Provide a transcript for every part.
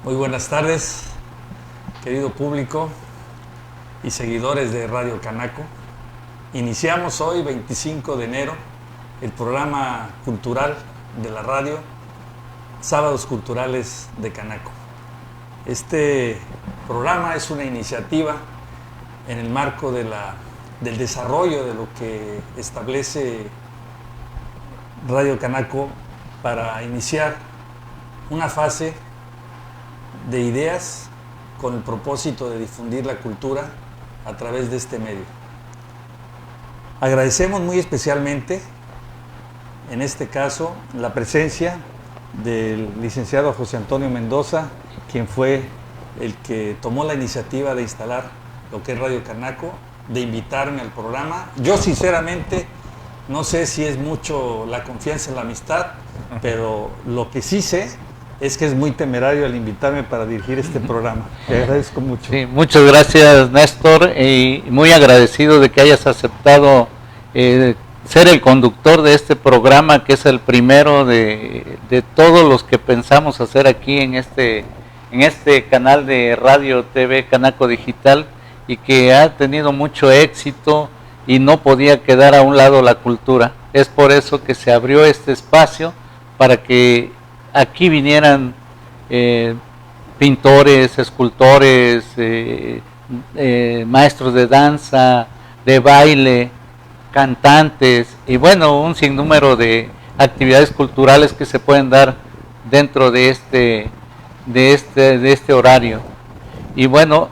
Muy buenas tardes, querido público y seguidores de Radio Canaco. Iniciamos hoy, 25 de enero, el programa cultural de la radio, Sábados Culturales de Canaco. Este programa es una iniciativa en el marco del desarrollo de lo que establece Radio Canaco para iniciar una fase de ideas con el propósito de difundir la cultura a través de este medio. Agradecemos muy especialmente, en este caso, la presencia del licenciado José Antonio Mendoza, quien fue el que tomó la iniciativa de instalar lo que es Radio Canaco, de invitarme al programa. Yo sinceramente no sé si es mucho la confianza en la amistad, pero lo que sí sé es que es muy temerario al invitarme para dirigir este programa. Te agradezco mucho. Sí, muchas gracias, Néstor, y muy agradecido de que hayas aceptado ser el conductor de este programa, que es el primero de todos los que pensamos hacer aquí en este canal de Radio TV Canaco Digital, y que ha tenido mucho éxito y no podía quedar a un lado la cultura. Es por eso que se abrió este espacio para que aquí vinieran pintores, escultores, maestros de danza, de baile, cantantes y bueno, un sinnúmero de actividades culturales que se pueden dar dentro de este horario. Y bueno,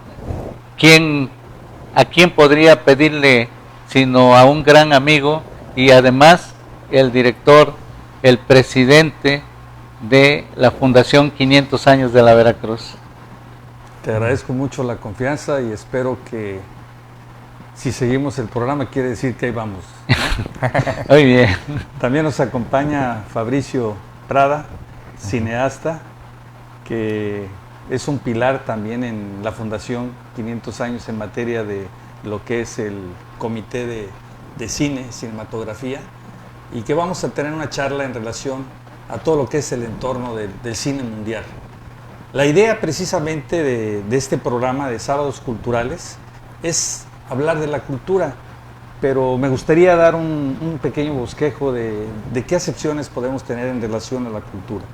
¿a quién podría pedirle sino a un gran amigo y además el director, el presidente de la Fundación 500 Años de la Veracruz? Te agradezco mucho la confianza y espero que si seguimos el programa quiere decir que ahí vamos, ¿no? Muy bien. También nos acompaña Fabricio Prada, cineasta, que es un pilar también en la Fundación 500 Años en materia de lo que es el Comité de Cine, Cinematografía, y que vamos a tener una charla en relación a todo lo que es el entorno del cine mundial. La idea precisamente de este programa de Sábados Culturales es hablar de la cultura, pero me gustaría dar un pequeño bosquejo de qué acepciones podemos tener en relación a la cultura.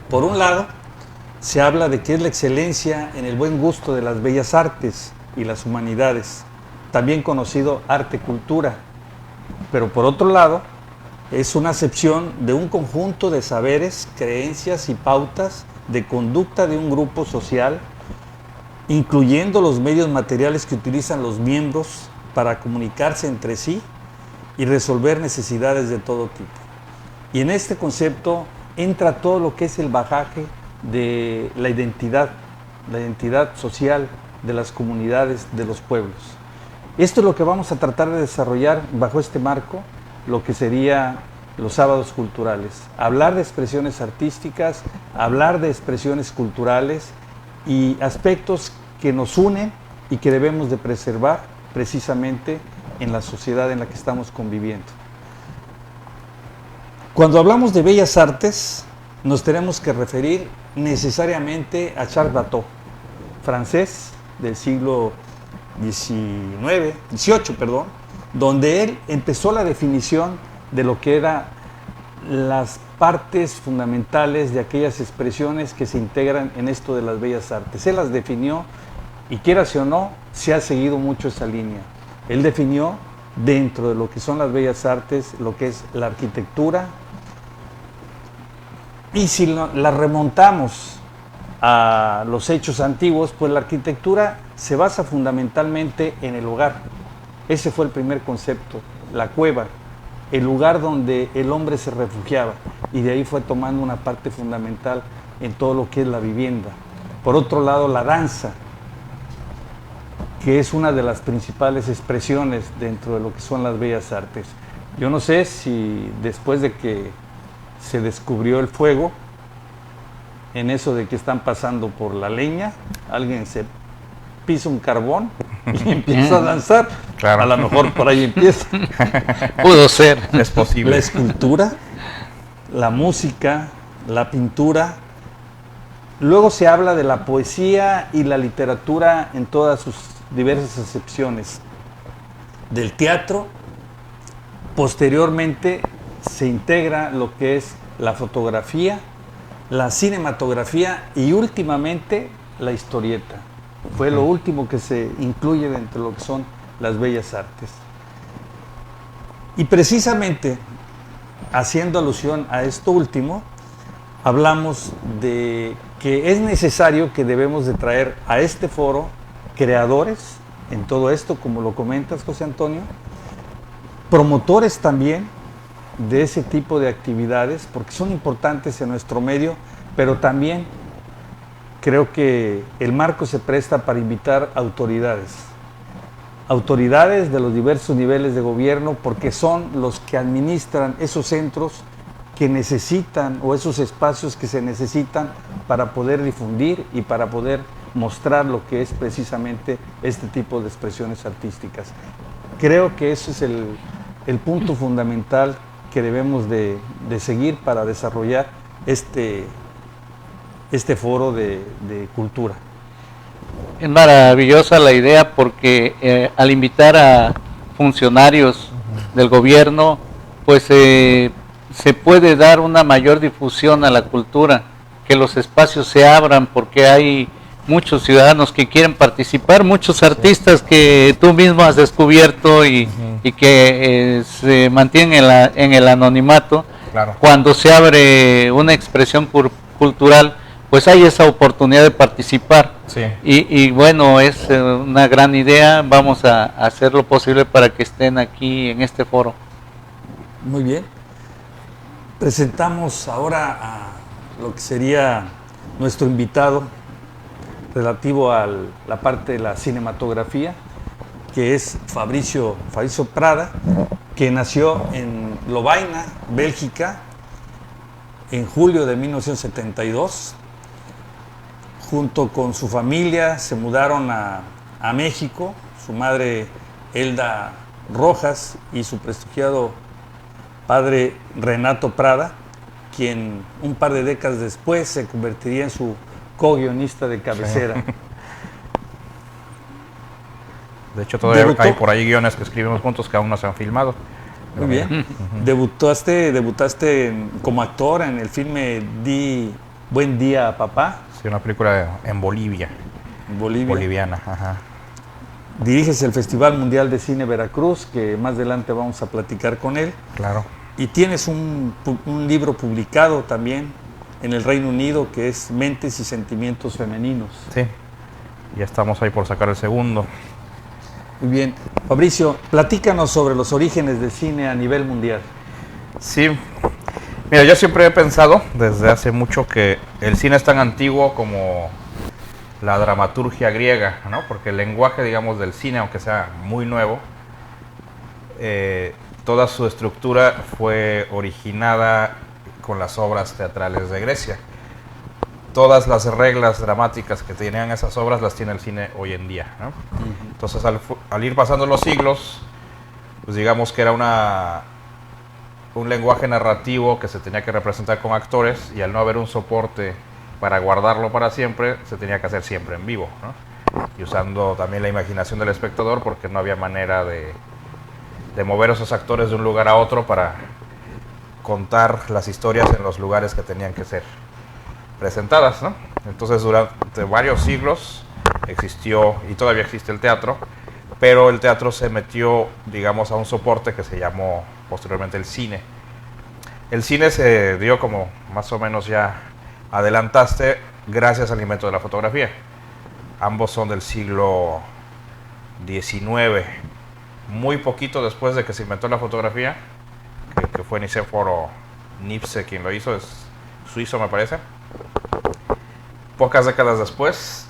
Por un lado, se habla de que es la excelencia en el buen gusto de las bellas artes y las humanidades, también conocido arte-cultura, pero por otro lado, es una acepción de un conjunto de saberes, creencias y pautas de conducta de un grupo social, incluyendo los medios materiales que utilizan los miembros para comunicarse entre sí y resolver necesidades de todo tipo. Y en este concepto entra todo lo que es el bagaje de la identidad social de las comunidades, de los pueblos. Esto es lo que vamos a tratar de desarrollar bajo este marco, lo que sería los sábados culturales. Hablar de expresiones artísticas, hablar de expresiones culturales y aspectos que nos unen y que debemos de preservar precisamente en la sociedad en la que estamos conviviendo. Cuando hablamos de bellas artes, nos tenemos que referir necesariamente a Charles Watteau, francés del siglo XVIII, donde él empezó la definición de lo que eran las partes fundamentales de aquellas expresiones que se integran en esto de las bellas artes. Él las definió y quieras o no, se ha seguido mucho esa línea. Él definió dentro de lo que son las bellas artes lo que es la arquitectura, y si la remontamos a los hechos antiguos, pues la arquitectura se basa fundamentalmente en el hogar. Ese fue el primer concepto, la cueva, el lugar donde el hombre se refugiaba, y de ahí fue tomando una parte fundamental en todo lo que es la vivienda. Por otro lado, la danza, que es una de las principales expresiones dentro de lo que son las bellas artes. Yo no sé si después de que se descubrió el fuego, en eso de que están pasando por la leña, alguien se pisa un carbón y empieza a danzar. Claro. A lo mejor por ahí empieza. Pudo ser. Es posible. La escultura, la música, la pintura Luego se habla de la poesía y la literatura en todas sus diversas acepciones. Del teatro, posteriormente se integra lo que es la fotografía, la cinematografía y últimamente la historieta. Fue lo último que se incluye dentro de lo que son las bellas artes. Y precisamente, haciendo alusión a esto último, hablamos de que es necesario que debemos de traer a este foro creadores en todo esto, como lo comentas, José Antonio, promotores también de ese tipo de actividades, porque son importantes en nuestro medio, pero también creo que el marco se presta para invitar autoridades de los diversos niveles de gobierno, porque son los que administran esos centros que necesitan, o esos espacios que se necesitan para poder difundir y para poder mostrar lo que es precisamente este tipo de expresiones artísticas. Creo que ese es el punto fundamental que debemos de seguir para desarrollar este foro de cultura. Es maravillosa la idea porque al invitar a funcionarios del gobierno, pues se puede dar una mayor difusión a la cultura, que los espacios se abran porque hay muchos ciudadanos que quieren participar, muchos artistas que tú mismo has descubierto y que se mantienen en el anonimato. Claro. Cuando se abre una expresión cultural, pues hay esa oportunidad de participar. Sí. Y bueno, es una gran idea. Vamos a hacer lo posible para que estén aquí en este foro. Muy bien. Presentamos ahora a lo que sería nuestro invitado relativo a la parte de la cinematografía, que es Fabricio Prada, que nació en Lovaina, Bélgica, en julio de 1972. Junto con su familia se mudaron a México, su madre Elda Rojas y su prestigiado padre Renato Prada, quien un par de décadas después se convertiría en su co-guionista de cabecera. Sí. De hecho, todavía hay por ahí guiones que escribimos juntos que aún no se han filmado. Muy bien. Debutaste como actor en el filme Di Buen Día, Papá. Sí, una película en Bolivia. Boliviana, ajá. Diriges el Festival Mundial de Cine Veracruz, que más adelante vamos a platicar con él. Claro. Y tienes un libro publicado también en el Reino Unido, que es Mentes y Sentimientos Femeninos. Sí, ya estamos ahí por sacar el segundo. Muy bien. Fabricio, platícanos sobre los orígenes del cine a nivel mundial. Sí, mira, yo siempre he pensado desde hace mucho que el cine es tan antiguo como la dramaturgia griega, ¿no? Porque el lenguaje, digamos, del cine, aunque sea muy nuevo, toda su estructura fue originada con las obras teatrales de Grecia. Todas las reglas dramáticas que tenían esas obras las tiene el cine hoy en día, ¿no? Entonces, al ir pasando los siglos, pues digamos que era un lenguaje narrativo que se tenía que representar con actores, y al no haber un soporte para guardarlo para siempre, se tenía que hacer siempre en vivo, ¿no? Y usando también la imaginación del espectador, porque no había manera de mover a esos actores de un lugar a otro para contar las historias en los lugares que tenían que ser presentadas, ¿no? Entonces, durante varios siglos existió, y todavía existe, el teatro, pero el teatro se metió, digamos, a un soporte que se llamó posteriormente el cine. El cine se dio, como más o menos ya adelantaste, gracias al invento de la fotografía. Ambos son del siglo XIX. Muy poquito después de que se inventó la fotografía, que fue Nicéforo Niepce quien lo hizo, es suizo, me parece. Pocas décadas después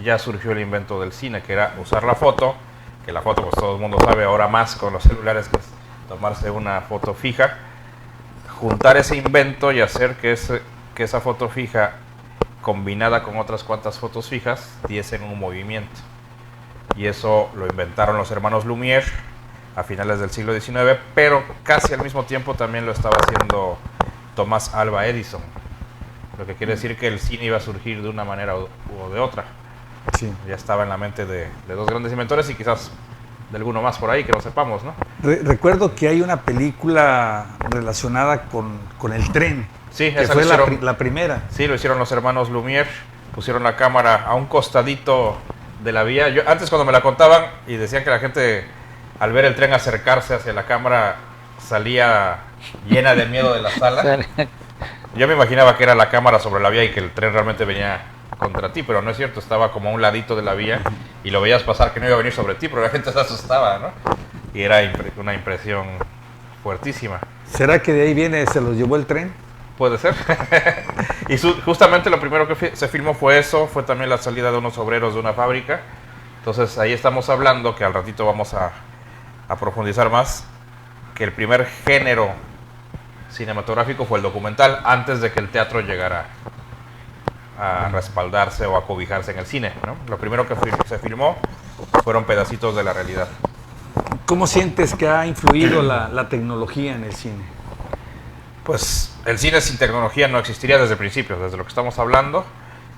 ya surgió el invento del cine, que era usar la foto, que la foto, pues todo el mundo sabe ahora más con los celulares, que es tomarse una foto fija, juntar ese invento y hacer que esa foto fija, combinada con otras cuantas fotos fijas, diesen un movimiento. Y eso lo inventaron los hermanos Lumière a finales del siglo XIX, pero casi al mismo tiempo también lo estaba haciendo Thomas Alva Edison. lo que quiere decir que el cine iba a surgir de una manera o de otra. Sí. Ya estaba en la mente de dos grandes inventores y quizás de alguno más por ahí que no sepamos, ¿no? Recuerdo que hay una película relacionada con el tren, Sí, que esa fue lo hicieron, la primera. sí, lo hicieron los hermanos Lumière, pusieron la cámara a un costadito de la vía. Yo antes, cuando me la contaban y decían que la gente al ver el tren acercarse hacia la cámara salía llena de miedo de la sala, yo me imaginaba que era la cámara sobre la vía y que el tren realmente venía contra ti, pero no es cierto, estaba como a un ladito de la vía y lo veías pasar que no iba a venir sobre ti, pero la gente se asustaba, ¿no? Y era una impresión fuertísima. ¿Será que de ahí viene, se los llevó el tren? Puede ser. Y justamente lo primero que se filmó fue eso, fue también la salida de unos obreros de una fábrica. Entonces ahí estamos hablando, que al ratito vamos a profundizar más, que el primer género cinematográfico fue el documental, antes de que el teatro llegara a respaldarse o a cobijarse en el cine, ¿no? Lo primero que se filmó fueron pedacitos de la realidad. ¿Cómo sientes que ha influido la tecnología en el cine? Pues el cine sin tecnología no existiría desde el principio, desde lo que estamos hablando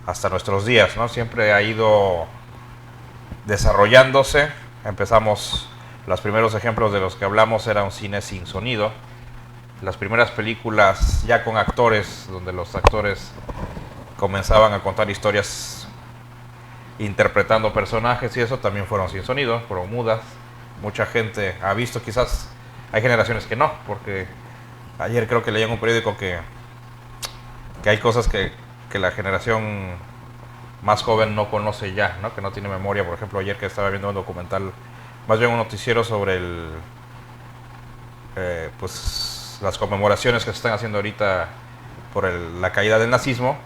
hasta nuestros días, ¿no? Siempre ha ido desarrollándose. Empezamos, los primeros ejemplos de los que hablamos era un cine sin sonido. Las primeras películas ya con actores, donde los actores comenzaban a contar historias interpretando personajes, y eso también fueron sin sonido, fueron mudas. Mucha gente ha visto, quizás hay generaciones que no, porque ayer creo que leí en un periódico que hay cosas que la generación más joven no conoce ya, ¿no? Que no tiene memoria. Por ejemplo, ayer que estaba viendo un documental, más bien un noticiero sobre pues las conmemoraciones que se están haciendo ahorita por la caída del nazismo,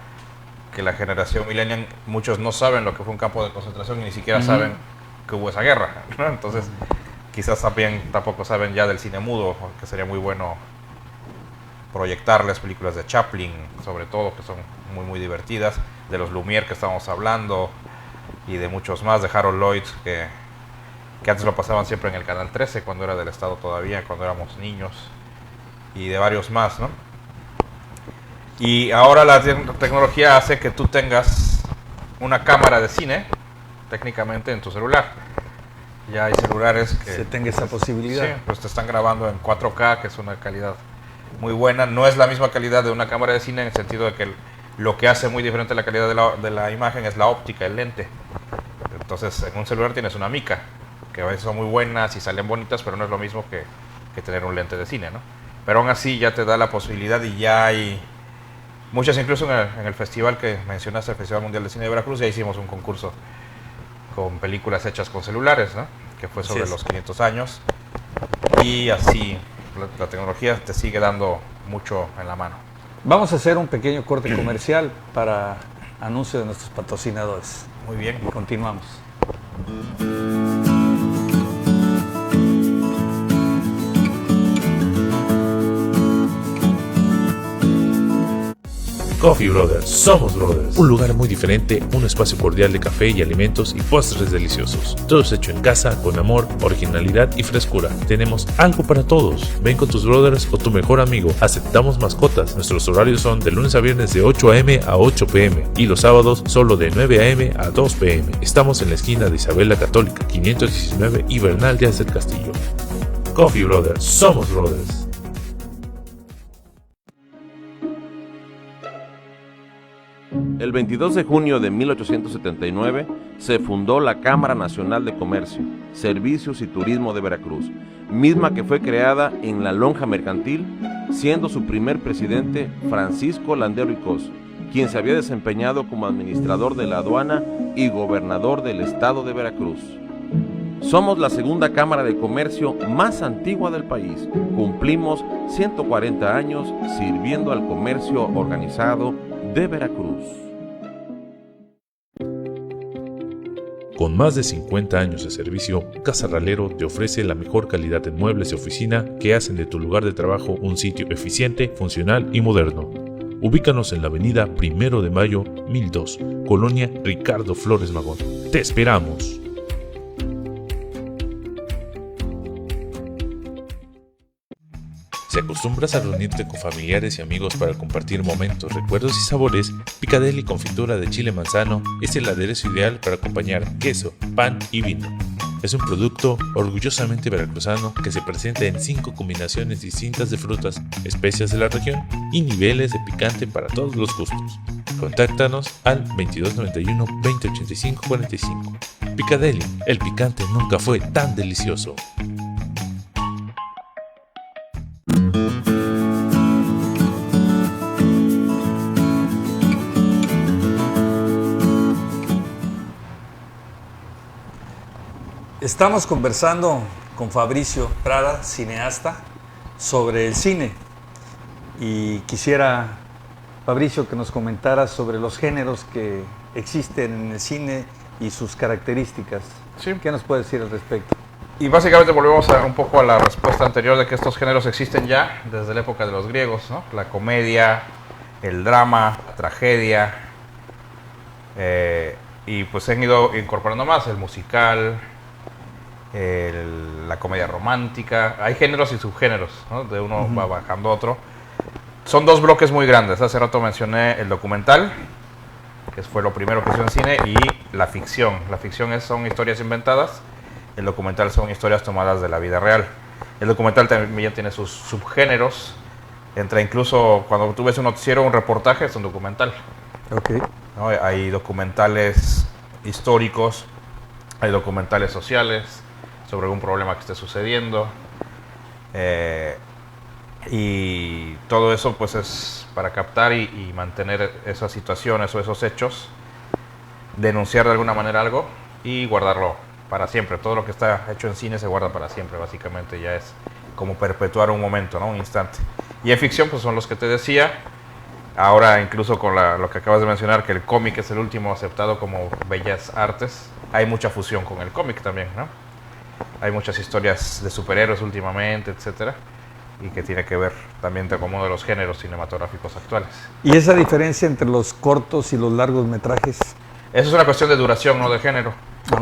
que la generación millennial, muchos no saben lo que fue un campo de concentración y ni siquiera saben que hubo esa guerra, ¿no? Entonces quizás tampoco saben ya del cine mudo, que sería muy bueno proyectarles películas de Chaplin, sobre todo, que son muy muy divertidas, de los Lumière que estábamos hablando, y de muchos más, de Harold Lloyd, que antes lo pasaban siempre en el Canal 13, cuando era del Estado todavía, cuando éramos niños, y de varios más, ¿no? Y ahora la tecnología hace que tú tengas una cámara de cine, técnicamente, en tu celular. Ya hay celulares que se tenga esa posibilidad. Sí, pues te están grabando en 4K, que es una calidad muy buena. No es la misma calidad de una cámara de cine, en el sentido de que lo que hace muy diferente la calidad de la imagen es la óptica, el lente. Entonces, en un celular tienes una mica, que a veces son muy buenas y salen bonitas, pero no es lo mismo que tener un lente de cine, ¿no? Pero aún así ya te da la posibilidad, y ya hay muchas, incluso en el festival que mencionaste, el Festival Mundial de Cine de Veracruz, ya hicimos un concurso con películas hechas con celulares, ¿no? Que fue sobre los 500 años. Y así la tecnología te sigue dando mucho en la mano. Vamos a hacer un pequeño corte comercial para anuncio de nuestros patrocinadores. Muy bien. Y continuamos. Coffee Brothers, somos brothers. Un lugar muy diferente, un espacio cordial de café y alimentos y postres deliciosos. Todo es hecho en casa, con amor, originalidad y frescura. Tenemos algo para todos. Ven con tus brothers o tu mejor amigo. Aceptamos mascotas. Nuestros horarios son de lunes a viernes de 8 a.m. a 8 p.m. y los sábados solo de 9 a.m. a 2 p.m. Estamos en la esquina de Isabel la Católica, 519 y Bernal Díaz del Castillo. Coffee Brothers, somos brothers. El 22 de junio de 1879 se fundó la Cámara Nacional de Comercio, Servicios y Turismo de Veracruz, misma que fue creada en la lonja mercantil, siendo su primer presidente Francisco Landero y Cos, quien se había desempeñado como administrador de la aduana y gobernador del estado de Veracruz. Somos la segunda Cámara de Comercio más antigua del país. Cumplimos 140 años sirviendo al comercio organizado de Veracruz. Con más de 50 años de servicio, Casa Ralero te ofrece la mejor calidad en muebles de oficina que hacen de tu lugar de trabajo un sitio eficiente, funcional y moderno. Ubícanos en la avenida 1 de Mayo, 1002, Colonia Ricardo Flores Magón. ¡Te esperamos! Si acostumbras a reunirte con familiares y amigos para compartir momentos, recuerdos y sabores, Picadeli Confitura de Chile Manzano es el aderezo ideal para acompañar queso, pan y vino. Es un producto orgullosamente veracruzano que se presenta en 5 combinaciones distintas de frutas, especias de la región y niveles de picante para todos los gustos. Contáctanos al 2291 2085 45. Picadeli, el picante nunca fue tan delicioso. Estamos conversando con Fabricio Prada, cineasta, sobre el cine. Y quisiera, Fabricio, que nos comentaras sobre los géneros que existen en el cine y sus características. Sí. ¿Qué nos puedes decir al respecto? Y básicamente volvemos un poco a la respuesta anterior de que estos géneros existen ya desde la época de los griegos, ¿no? La comedia, el drama, la tragedia, y pues se han ido incorporando más, el musical, la comedia romántica. Hay géneros y subgéneros, ¿no? De uno va bajando otro. Son 2 bloques muy grandes. Hace rato mencioné el documental, que fue lo primero que hizo en cine, y la ficción. La ficción son historias inventadas, el documental son historias tomadas de la vida real. El documental también tiene sus subgéneros. Entra incluso, cuando tú ves un noticiero, un reportaje, es un documental. Okay. ¿No? Hay documentales históricos, hay documentales sociales sobre algún problema que esté sucediendo, y todo eso pues es para captar y mantener esas situaciones o esos hechos, denunciar de alguna manera algo y guardarlo para siempre. Todo lo que está hecho en cine se guarda para siempre, básicamente ya es como perpetuar un momento, ¿no? Un instante. Y en ficción pues son los que te decía. Ahora incluso con lo que acabas de mencionar, que el cómic es el último aceptado como bellas artes, hay mucha fusión con el cómic también, ¿no? Hay muchas historias de superhéroes últimamente, etcétera, y que tiene que ver también con uno de los géneros cinematográficos actuales. ¿Y esa diferencia entre los cortos y los largos metrajes? Eso es una cuestión de duración, no de género.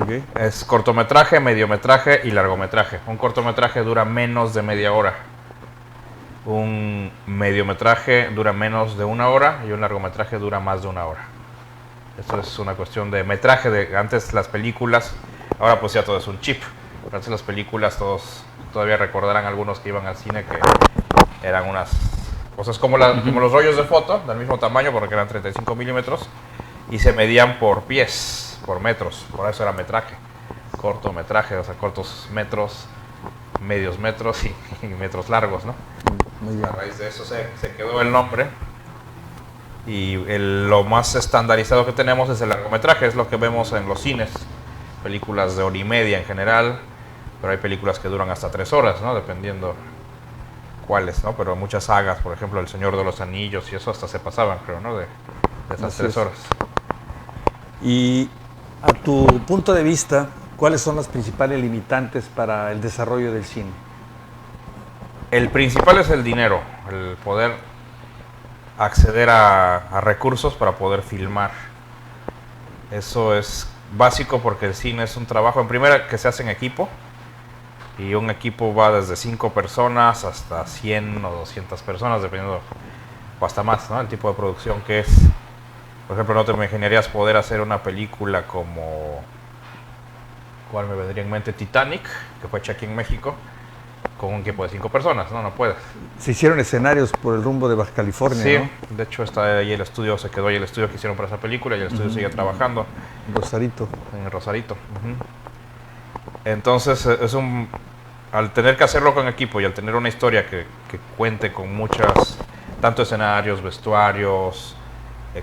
Okay. Es cortometraje, mediometraje y largometraje. Un cortometraje dura menos de media hora. Un mediometraje dura menos de 1 hora y un largometraje dura más de 1 hora. Esto es una cuestión de metraje. Antes las películas, ahora pues ya todo es un chip. Antes las películas, todos todavía recordarán algunos que iban al cine, que eran unas cosas como los rollos de foto, del mismo tamaño, porque eran 35 milímetros, y se medían por pies, por metros. Por eso era metraje, cortometraje, o sea, cortos metros, medios metros y metros largos, ¿no? Muy bien. A raíz de eso se quedó el nombre. Y lo más estandarizado que tenemos es el largometraje, es lo que vemos en los cines. Películas de 1 hora y media en general, pero hay películas que duran hasta 3 horas, ¿no? Dependiendo cuáles, ¿no? Pero muchas sagas, por ejemplo, El Señor de los Anillos y eso hasta se pasaban, creo, ¿no? De esas 3 horas. Y a tu punto de vista, ¿cuáles son las principales limitantes para el desarrollo del cine? El principal es el dinero, el poder acceder a recursos para poder filmar. Eso es básico porque el cine es un trabajo, en primera, que se hace en equipo, y un equipo va desde 5 personas hasta 100 o 200 personas, dependiendo, o hasta más, ¿no? El tipo de producción que es. Por ejemplo, no te imaginarías poder hacer una película como, ¿cuál me vendría en mente? Titanic, que fue hecha aquí en México, con un equipo de 5 personas, no puedes. Se hicieron escenarios por el rumbo de Baja California, Sí, ¿no? de hecho está ahí el estudio, se quedó ahí el estudio que hicieron para esa película y el estudio sigue trabajando. Rosarito. En Rosarito. Entonces, al tener que hacerlo con equipo y al tener una historia que cuente con muchas, tanto escenarios, vestuarios,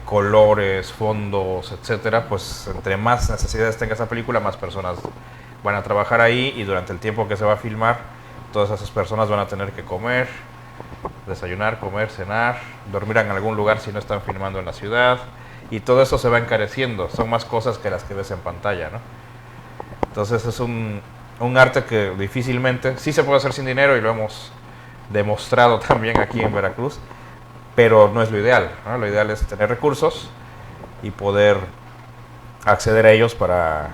colores, fondos, etcétera, pues entre más necesidades tenga esa película, más personas van a trabajar ahí, y durante el tiempo que se va a filmar, todas esas personas van a tener que comer, desayunar, comer, cenar, dormir en algún lugar si no están filmando en la ciudad, y todo eso se va encareciendo. Son más cosas que las que ves en pantalla, ¿no? Entonces es un arte que difícilmente, sí se puede hacer sin dinero, y lo hemos demostrado también aquí en Veracruz, pero no es lo ideal, ¿no? Lo ideal es tener recursos y poder acceder a ellos para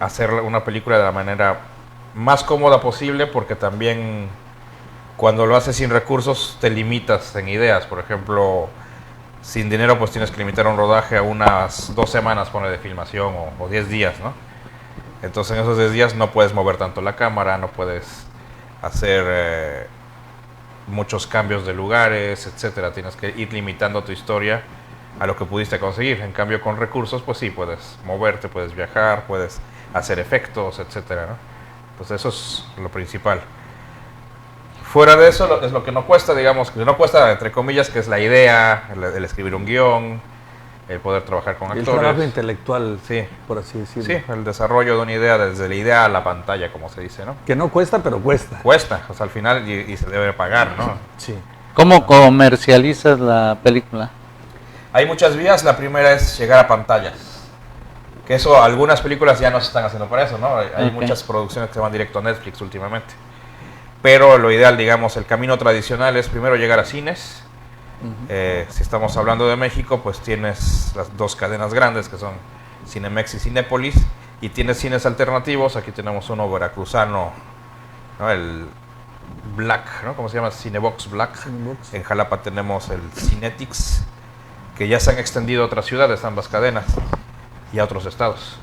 hacer una película de la manera más cómoda posible, porque también Cuando lo haces sin recursos, te limitas en ideas. Por ejemplo, sin dinero, pues tienes que limitar un rodaje a unas 2 semanas, ponle, de filmación, o 10 días, ¿no? Entonces en esos 10 días no puedes mover tanto la cámara, no puedes hacer muchos cambios de lugares, etcétera. Tienes que ir limitando tu historia a lo que pudiste conseguir. En cambio, con recursos, pues sí, puedes moverte, puedes viajar, puedes hacer efectos, etcétera, ¿no? Pues eso es lo principal. Fuera de eso, es lo que no cuesta, digamos, que no cuesta, entre comillas, que es la idea, el escribir un guión, el poder trabajar con actores. El trabajo intelectual, sí, por así decirlo. Sí, el desarrollo de una idea, desde la idea a la pantalla, como se dice, ¿no? Que no cuesta, pero cuesta. Cuesta, o sea, al final, y se debe pagar, ¿no? Sí. ¿Cómo comercializas la película? Hay muchas vías. La primera es llegar a pantallas. Que eso, algunas películas ya no se están haciendo para eso, ¿no? Hay muchas producciones que se van directo a Netflix últimamente. Pero lo ideal, digamos, el camino tradicional es primero llegar a cines. Si estamos hablando de México, pues tienes las 2 cadenas grandes, que son Cinemex y Cinépolis. Y tienes cines alternativos. Aquí tenemos uno veracruzano, ¿no? El Black, ¿no? ¿Cómo se llama? Cinebox Black. Cinebox. En Jalapa tenemos el Cinetics, que ya se han extendido a otras ciudades, ambas cadenas, y a otros estados.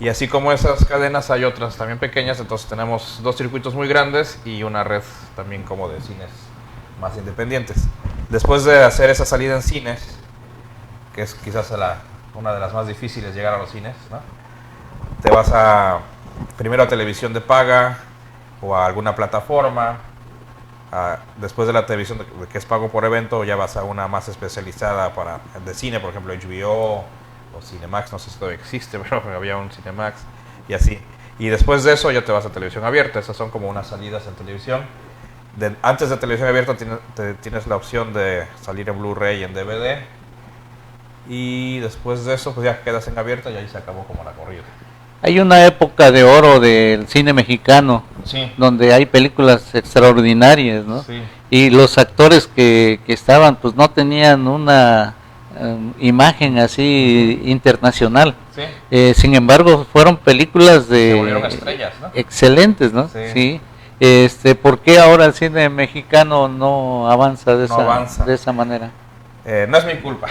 Y así como esas cadenas, hay otras también pequeñas. Entonces tenemos 2 circuitos muy grandes y una red también como de cines más independientes. Después de hacer esa salida en cines, que es quizás una de las más difíciles, llegar a los cines, ¿no? Te vas primero a televisión de paga o a alguna plataforma. Después de la televisión que es pago por evento, ya vas a una más especializada de cine, por ejemplo HBO o Cinemax. No sé si todavía existe, pero había un Cinemax y así. Y después de eso ya te vas a televisión abierta. Esas son como unas salidas en televisión. Antes de televisión abierta tienes la opción de salir en Blu-ray y en DVD. Y después de eso pues ya quedas en abierta y ahí se acabó como la corrida. Hay una época de oro del cine mexicano, Sí. donde hay películas extraordinarias, ¿no? Sí. Y los actores que estaban, pues no tenían una imagen así internacional. Sí. Sin embargo, fueron películas Se volvieron estrellas, ¿no? excelentes, ¿no? Sí. ¿Por qué ahora el cine mexicano no avanza de esa manera? No es mi culpa.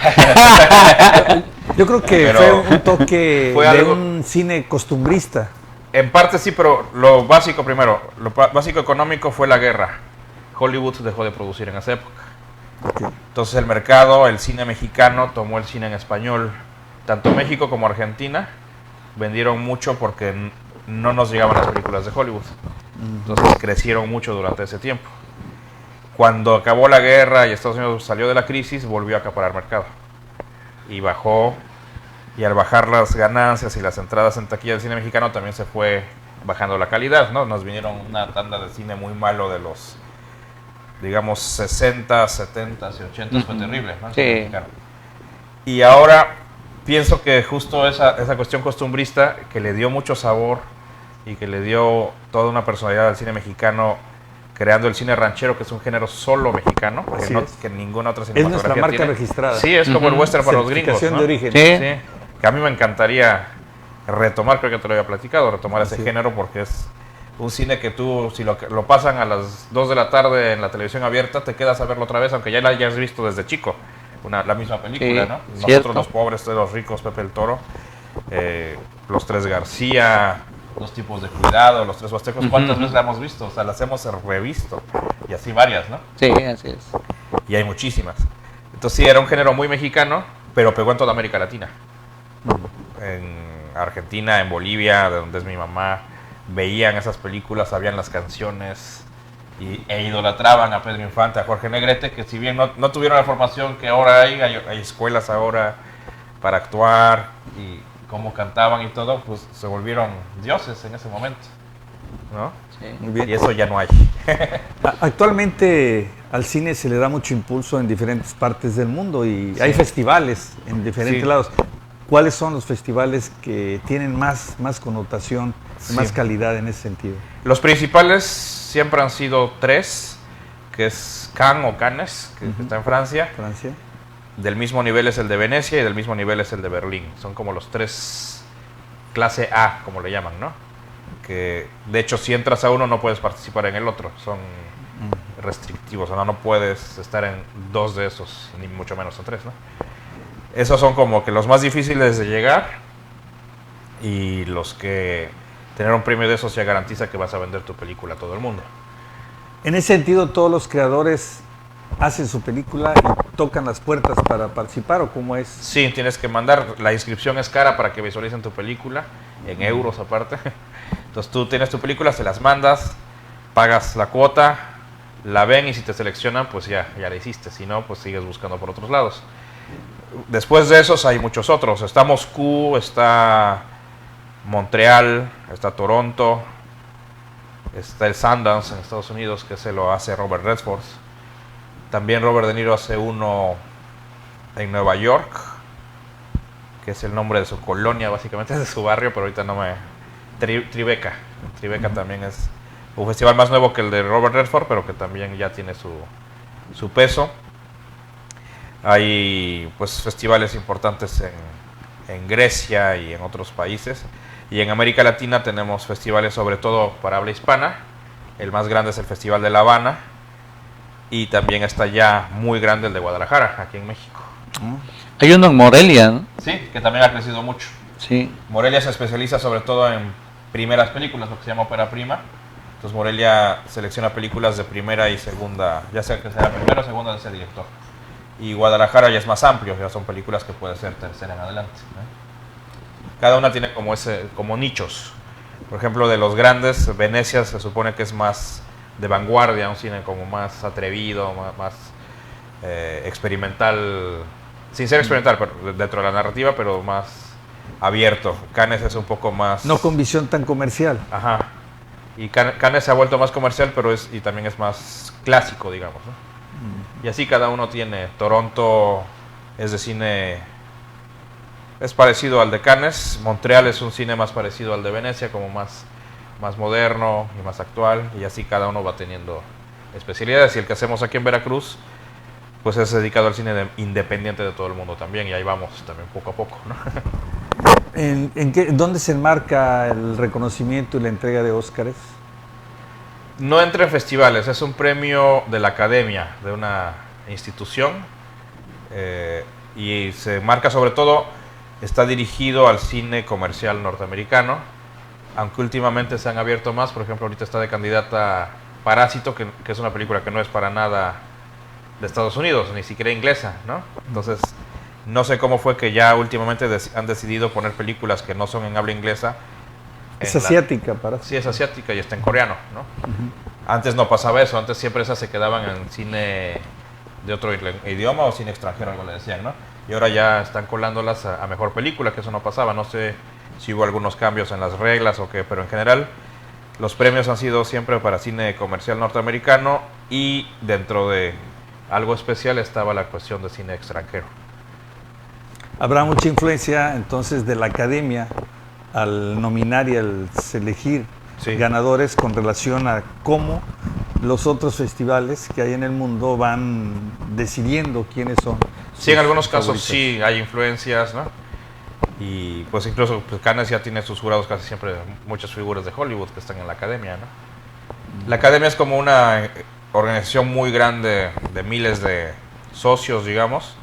Yo creo que Pero fue un toque fue de algo- un cine costumbrista. En parte sí, pero lo básico primero, lo básico económico fue la guerra. Hollywood dejó de producir en esa época. Entonces el mercado, el cine mexicano tomó el cine en español. Tanto México como Argentina vendieron mucho porque no nos llegaban las películas de Hollywood. Entonces crecieron mucho durante ese tiempo. Cuando acabó la guerra y Estados Unidos salió de la crisis, volvió a acaparar mercado. Y bajó, y al bajar las ganancias y las entradas en taquilla del cine mexicano, también se fue bajando la calidad, ¿no? Nos vinieron una tanda de cine muy malo de los, digamos, 60, 70 y 80, fue terrible, ¿no? El cine mexicano. Y ahora pienso que justo esa cuestión costumbrista que le dio mucho sabor y que le dio toda una personalidad al cine mexicano, creando el cine ranchero, que es un género solo mexicano, que ninguna otra Es cinematografía nuestra marca tiene. registrada. Sí, es como el western para los gringos, Certificación ¿no? de origen. Sí. Que a mí me encantaría retomar, creo que te lo había platicado, retomar ese Sí. género, porque es un cine que tú, si lo pasan a las 2 de la tarde en la televisión abierta, te quedas a verlo otra vez, aunque ya la hayas visto desde chico, la misma película, Sí, ¿no? cierto. Nosotros los pobres, los ricos, Pepe el Toro, los Tres García, Los Tipos de Cuidado, Los Tres Huastecos, ¿cuántas veces la hemos visto? O sea, las hemos revisto, y así varias, ¿no? Sí, así es. Y hay muchísimas. Entonces sí, era un género muy mexicano, pero pegó en toda América Latina. En Argentina, en Bolivia, de donde es mi mamá, veían esas películas, sabían las canciones e idolatraban a Pedro Infante, a Jorge Negrete, que si bien no tuvieron la formación que ahora hay escuelas ahora para actuar y cómo cantaban y todo, pues se volvieron dioses en ese momento, ¿no? Sí. Muy bien. Y eso ya no hay. Actualmente al cine se le da mucho impulso en diferentes partes del mundo y hay festivales en diferentes Sí. lados. ¿Cuáles son los festivales que tienen más connotación, más Sí. calidad en ese sentido? Los principales siempre han sido 3, que es Cannes o Cannes, que está en Francia. Francia. Del mismo nivel es el de Venecia y del mismo nivel es el de Berlín. Son como los 3 clase A, como le llaman, ¿no? Que de hecho si entras a uno no puedes participar en el otro. Son restrictivos, o sea, no puedes estar en 2 de esos, ni mucho menos en 3, ¿no? Esos son como que los más difíciles de llegar, y los que tener un premio de esos ya garantiza que vas a vender tu película a todo el mundo. En ese sentido, todos los creadores hacen su película y tocan las puertas para participar, ¿o cómo es? Sí, tienes que mandar, la inscripción es cara para que visualicen tu película, en euros aparte. Entonces tú tienes tu película, se las mandas, pagas la cuota, la ven y si te seleccionan, pues ya la hiciste. Si no, pues sigues buscando por otros lados. Después de esos hay muchos otros. Está Moscú, está Montreal, está Toronto, está el Sundance en Estados Unidos, que se lo hace Robert Redford. También Robert De Niro hace uno en Nueva York, que es el nombre de su colonia, básicamente es de su barrio, pero ahorita no me... Tribeca. Tribeca también es un festival más nuevo que el de Robert Redford, pero que también ya tiene su peso. Hay pues festivales importantes en Grecia y en otros países. Y en América Latina tenemos festivales sobre todo para habla hispana. El más grande es el Festival de La Habana. Y también está ya muy grande el de Guadalajara, aquí en México. Hay uno en Morelia, ¿no? Sí, que también ha crecido mucho. Sí. Morelia se especializa sobre todo en primeras películas, lo que se llama ópera prima. Entonces Morelia selecciona películas de primera y segunda, ya sea que sea primera o segunda de ese director. Y Guadalajara ya es más amplio, ya son películas que puede ser tercera en adelante, ¿no? Cada una tiene como nichos. Por ejemplo, de los grandes, Venecia se supone que es más de vanguardia, un cine como más atrevido, más experimental, sin ser experimental pero dentro de la narrativa, pero más abierto. Cannes es un poco más... No con visión tan comercial. Ajá. Y Cannes se ha vuelto más comercial, pero y también es más clásico, digamos, ¿no? Y así cada uno tiene. Toronto es de cine... es parecido al de Cannes. Montreal es un cine más parecido al de Venecia, como más moderno y más actual. Y así cada uno va teniendo especialidades. Y el que hacemos aquí en Veracruz, pues es dedicado al cine independiente de todo el mundo también. Y ahí vamos también poco a poco, ¿no? ¿Dónde se enmarca el reconocimiento y la entrega de Óscares? No entra en festivales, es un premio de la academia, de una institución, y se marca sobre todo, está dirigido al cine comercial norteamericano, aunque últimamente se han abierto más. Por ejemplo, ahorita está de candidata Parásito, que es una película que no es para nada de Estados Unidos, ni siquiera inglesa, ¿no? Entonces, no sé cómo fue que ya últimamente han decidido poner películas que no son en habla inglesa. Es asiática, Parásito. Sí, es asiática y está en coreano, ¿no? Antes no pasaba eso, antes siempre esas se quedaban en cine de otro idioma o cine extranjero, algo le decían, ¿no? Y ahora ya están colándolas a mejor película, que eso no pasaba. No sé si hubo algunos cambios en las reglas o qué, pero en general los premios han sido siempre para cine comercial norteamericano, y dentro de algo especial estaba la cuestión de cine extranjero. Habrá mucha influencia entonces de la academia al nominar y al elegir ganadores con relación a cómo los otros festivales que hay en el mundo van decidiendo quiénes son. Sí, en algunos casos sí hay influencias, ¿no? Y pues incluso pues, Cannes ya tiene sus jurados casi siempre muchas figuras de Hollywood que están en la academia, ¿no? La academia es como una organización muy grande de miles de socios, digamos,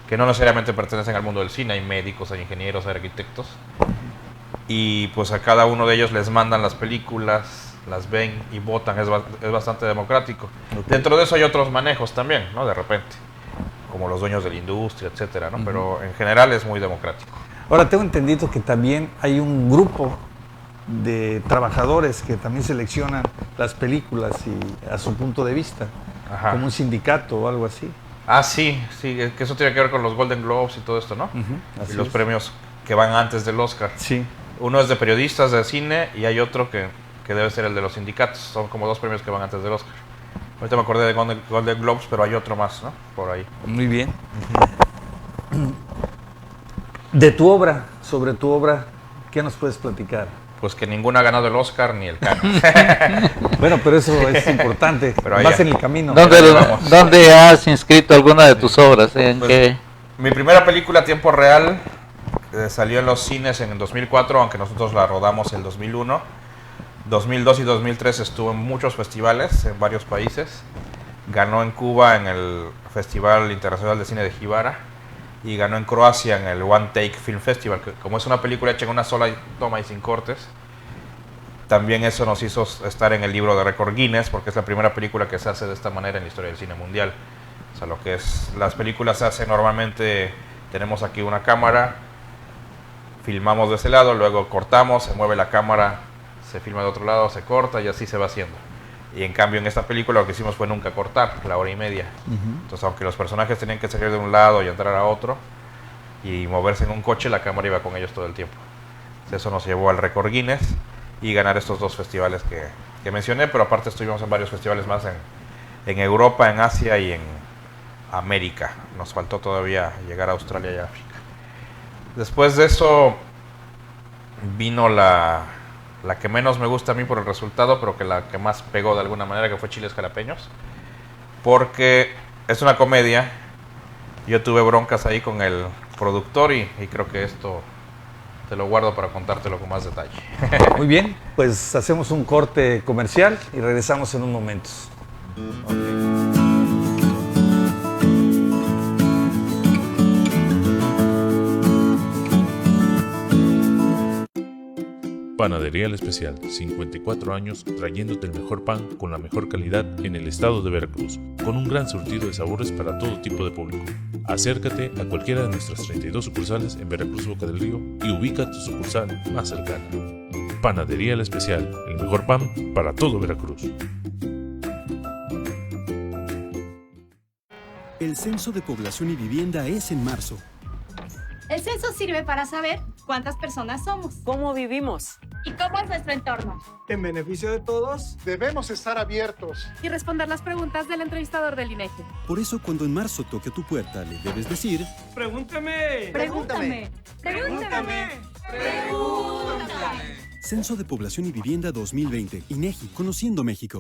que no necesariamente pertenecen al mundo del cine. Hay médicos, hay ingenieros, hay arquitectos. Y pues a cada uno de ellos les mandan las películas, las ven y votan. Es bastante democrático. Okay. Dentro de eso hay otros manejos también, ¿no? De repente, como los dueños de la industria, etcétera, ¿no? Pero en general es muy democrático. Ahora, tengo entendido que también hay un grupo de trabajadores que también seleccionan las películas y a su punto de vista, como un sindicato o algo así. Ah, sí, que eso tiene que ver con los Golden Globes y todo esto, ¿no? Y los premios que van antes del Oscar. Sí. Uno es de periodistas de cine y hay otro que debe ser el de los sindicatos. Son como 2 premios que van antes del Oscar. Ahorita me acordé de Golden Globes, pero hay otro más, ¿no? Por ahí. Muy bien. De tu obra, sobre tu obra, ¿qué nos puedes platicar? Pues que ninguna ha ganado el Oscar ni el Cannes. Bueno, pero eso es importante. Pero vas en el camino. ¿Dónde has inscrito alguna de tus obras? ¿En pues, qué? Mi primera película, Tiempo Real, salió en los cines en el 2004, aunque nosotros la rodamos en el 2001. 2002 y 2003 estuvo en muchos festivales en varios países. ganó en Cuba en el Festival Internacional de Cine de Jibara y ganó en Croacia en el One Take Film Festival, que como es una película hecha en una sola toma y sin cortes, también eso nos hizo estar en el libro de récord Guinness, porque es la primera película que se hace de esta manera en la historia del cine mundial. O sea, lo que es, las películas se hacen normalmente, tenemos aquí una cámara, filmamos de ese lado, luego cortamos, se mueve la cámara, se filma de otro lado, se corta y así se va haciendo. Y en cambio en esta película lo que hicimos fue nunca cortar, la hora y media. Entonces aunque los personajes tenían que salir de un lado y entrar a otro y moverse en un coche, la cámara iba con ellos todo el tiempo. Entonces, eso nos llevó al récord Guinness y ganar estos 2 festivales que mencioné, pero aparte estuvimos en varios festivales más en Europa, en Asia y en América. Nos faltó todavía llegar a Australia y África. Después de eso vino la que menos me gusta a mí por el resultado, pero que la que más pegó de alguna manera, que fue Chiles Jalapeños, porque es una comedia. Yo tuve broncas ahí con el productor y creo que esto te lo guardo para contártelo con más detalle. Muy bien, pues hacemos un corte comercial y regresamos en un momento. Panadería El Especial, 54 años trayéndote el mejor pan con la mejor calidad en el estado de Veracruz, con un gran surtido de sabores para todo tipo de público. Acércate a cualquiera de nuestras 32 sucursales en Veracruz, Boca del Río y ubica tu sucursal más cercana. Panadería El Especial, el mejor pan para todo Veracruz. El Censo de Población y Vivienda es en marzo. El censo sirve para saber cuántas personas somos, cómo vivimos y cómo es nuestro entorno. En beneficio de todos, debemos estar abiertos y responder las preguntas del entrevistador del INEGI. Por eso, cuando en marzo toque a tu puerta, le debes decir: ¡Pregúntame! ¡Pregúntame! ¡Pregúntame! ¡Pregúntame! Censo de Población y Vivienda 2020. INEGI, Conociendo México.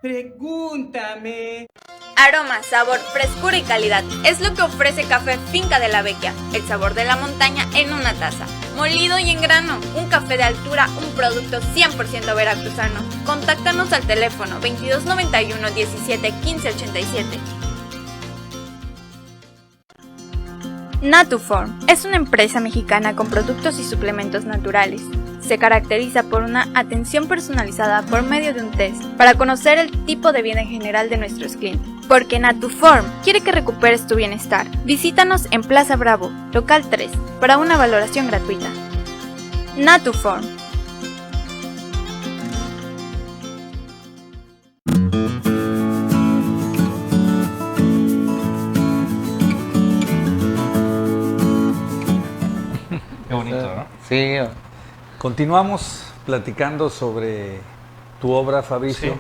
¡Pregúntame! Aroma, sabor, frescura y calidad es lo que ofrece Café Finca de la Vecchia. El sabor de la montaña en una taza, molido y en grano. Un café de altura, un producto 100% veracruzano. Contáctanos al teléfono 2291 17 15 87. Natuform es una empresa mexicana con productos y suplementos naturales. Se caracteriza por una atención personalizada por medio de un test para conocer el tipo de vida en general de nuestros clientes. Porque Natuform quiere que recuperes tu bienestar. Visítanos en Plaza Bravo, local 3, para una valoración gratuita. Natuform. Qué bonito, ¿no? Sí. Continuamos platicando sobre tu obra, Fabricio. Sí.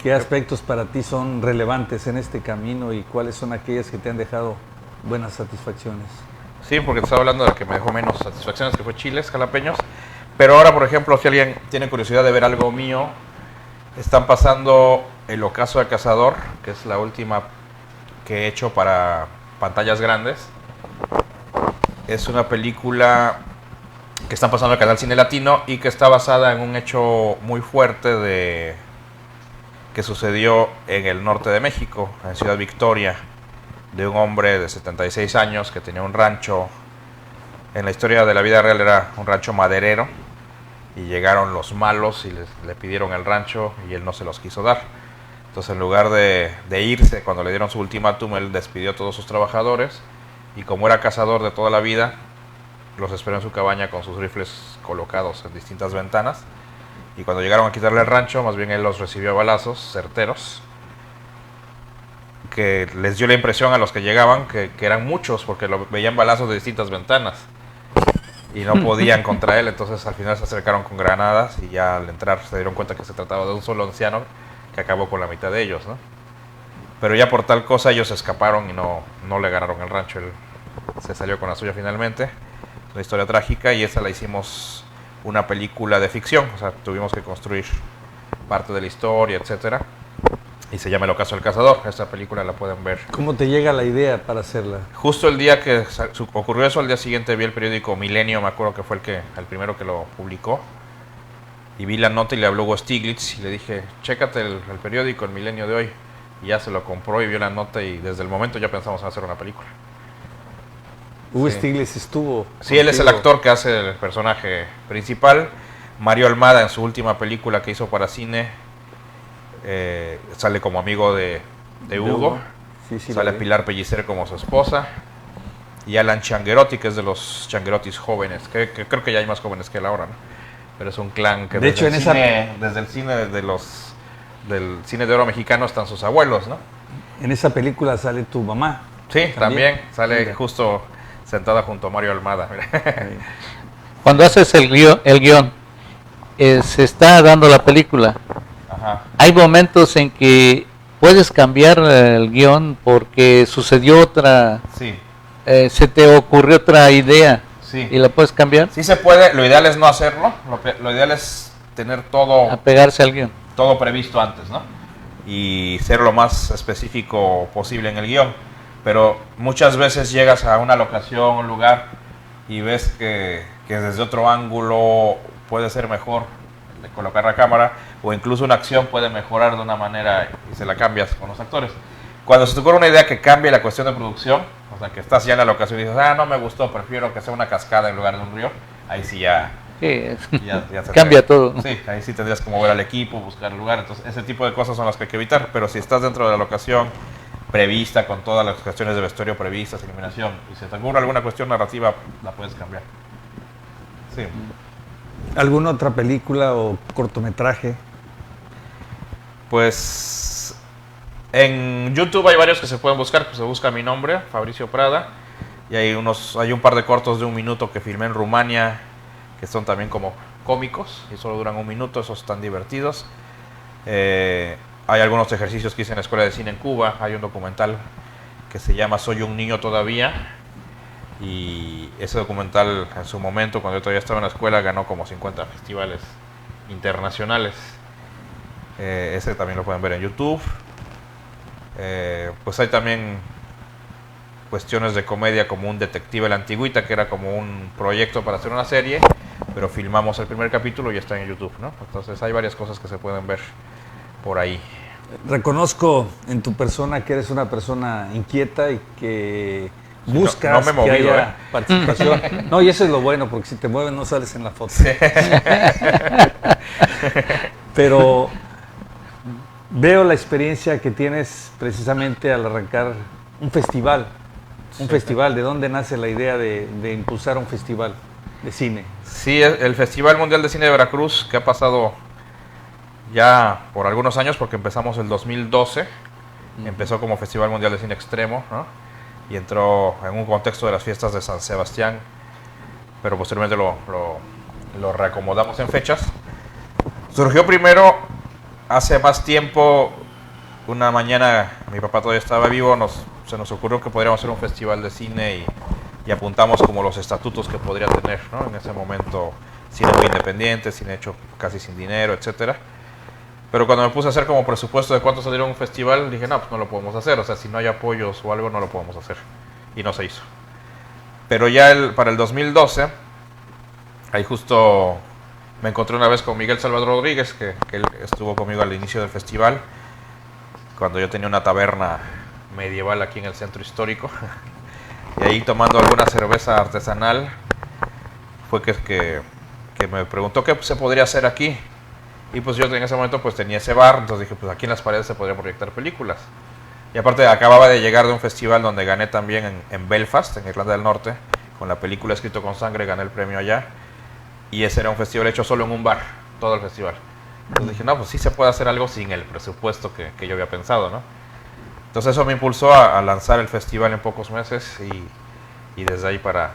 ¿Qué aspectos para ti son relevantes en este camino y cuáles son aquellas que te han dejado buenas satisfacciones? Sí, porque te estaba hablando de que me dejó menos satisfacciones, que fue Chiles Jalapeños. Pero ahora, por ejemplo, si alguien tiene curiosidad de ver algo mío, están pasando El Ocaso del Cazador, que es la última que he hecho para pantallas grandes. Es una película que están pasando en el canal Cine Latino y que está basada en un hecho muy fuerte que sucedió en el norte de México, en Ciudad Victoria, de un hombre de 76 años que tenía un rancho. En la historia de la vida real era un rancho maderero y llegaron los malos y le pidieron el rancho y él no se los quiso dar. Entonces, en lugar de irse, cuando le dieron su ultimátum, él despidió a todos sus trabajadores y, como era cazador de toda la vida, los esperó en su cabaña con sus rifles colocados en distintas ventanas. Y cuando llegaron a quitarle el rancho, más bien él los recibió a balazos certeros, que les dio la impresión a los que llegaban que eran muchos, porque lo veían balazos de distintas ventanas y no podían contra él. Entonces al final se acercaron con granadas y ya al entrar se dieron cuenta que se trataba de un solo anciano que acabó con la mitad de ellos, ¿no? Pero ya por tal cosa ellos escaparon y no le ganaron el rancho. Él se salió con la suya finalmente. Es una historia trágica y esa la hicimos una película de ficción. O sea, tuvimos que construir parte de la historia, etcétera. Y se llama El Ocaso del Cazador. Esta película la pueden ver. ¿Cómo te llega la idea para hacerla? Justo el día que ocurrió eso, al día siguiente vi el periódico Milenio, me acuerdo que fue el primero que lo publicó. y vi la nota y le habló Hugo Stiglitz y le dije, chécate el periódico, El Milenio de Hoy. Y ya se lo compró y vio la nota y desde el momento ya pensamos en hacer una película. Hugo Stiglitz estuvo. Sí, él es el actor que hace el personaje principal. Mario Almada en su última película que hizo para cine sale como amigo de Hugo. Sí, sale Pilar Pellicer como su esposa. Y Alan Changuerotti, que es de los Changuerottis jóvenes, que creo que ya hay más jóvenes que él ahora, ¿no? Pero es un clan que de hecho, desde el cine del cine de oro mexicano están sus abuelos, ¿no? En esa película sale tu mamá. Sí, también sale justo sentada junto a Mario Almada. Cuando haces el guión, se está dando la película. Ajá. Hay momentos en que puedes cambiar el guión porque sucedió otra, sí. Se te ocurrió otra idea, sí. Y la puedes cambiar. Sí se puede, lo ideal es no hacerlo, lo ideal es tener todo... Apegarse al guión. Todo previsto antes, ¿no? Y ser lo más específico posible en el guión. Pero muchas veces llegas a una locación, un lugar, y ves que desde otro ángulo puede ser mejor de colocar la cámara, o incluso una acción puede mejorar de una manera y se la cambias con los actores. Cuando se te ocurre una idea que cambie la cuestión de producción, o sea, que estás ya en la locación y dices, no me gustó, prefiero que sea una cascada en lugar de un río, ahí sí ya... Sí, ya cambia todo. Sí, ahí sí tendrías que mover al equipo, buscar el lugar. Entonces, ese tipo de cosas son las que hay que evitar. Pero si estás dentro de la locación prevista, con todas las cuestiones de vestuario previstas, iluminación, y se te ocurre alguna cuestión narrativa, la puedes cambiar. Sí. ¿Alguna otra película o cortometraje? Pues en YouTube hay varios que se pueden buscar. Pues se busca mi nombre, Fabricio Prada, y hay un par de cortos de 1 minuto que filmé en Rumania, que son también como cómicos y solo duran 1 minuto, esos están divertidos. Hay algunos ejercicios que hice en la Escuela de Cine en Cuba. Hay un documental que se llama Soy un niño todavía, y ese documental en su momento, cuando yo todavía estaba en la escuela, ganó como 50 festivales internacionales. Ese también lo pueden ver en YouTube. Pues hay también cuestiones de comedia como Un detective a la antigüita, que era como un proyecto para hacer una serie, pero filmamos el primer capítulo y está en YouTube, ¿no? Entonces hay varias cosas que se pueden ver por ahí. Reconozco en tu persona que eres una persona inquieta y que buscas no me he movido, que haya participación. No, y eso es lo bueno, porque si te mueves no sales en la foto. Sí. Pero veo la experiencia que tienes precisamente al arrancar un festival. Un festival, ¿de dónde nace la idea de impulsar un festival de cine? Sí, el Festival Mundial de Cine de Veracruz, que ha pasado ya por algunos años, porque empezamos el 2012, empezó como Festival Mundial de Cine Extremo, ¿no? Y entró en un contexto de las fiestas de San Sebastián, pero posteriormente lo reacomodamos en fechas. Surgió primero, hace más tiempo, una mañana, mi papá todavía estaba vivo, se nos ocurrió que podríamos hacer un festival de cine y apuntamos como los estatutos que podría tener, ¿no? En ese momento, cine muy independiente, cine hecho casi sin dinero, etcétera. Pero cuando me puse a hacer como presupuesto de cuánto saldría un festival, dije, no, pues no lo podemos hacer, o sea, si no hay apoyos o algo, no lo podemos hacer. Y no se hizo. Pero ya para el 2012, ahí justo me encontré una vez con Miguel Salvador Rodríguez, que él estuvo conmigo al inicio del festival, cuando yo tenía una taberna medieval aquí en el centro histórico. Y ahí tomando alguna cerveza artesanal, fue que me preguntó qué se podría hacer aquí. Y pues yo en ese momento pues tenía ese bar, entonces dije, pues aquí en las paredes se podrían proyectar películas. Y aparte acababa de llegar de un festival donde gané también en Belfast, en Irlanda del Norte, con la película Escrito con Sangre, gané el premio allá. Y ese era un festival hecho solo en un bar, todo el festival. Entonces dije, no, pues sí se puede hacer algo sin el presupuesto que yo había pensado, ¿no? Entonces eso me impulsó a lanzar el festival en pocos meses y desde ahí para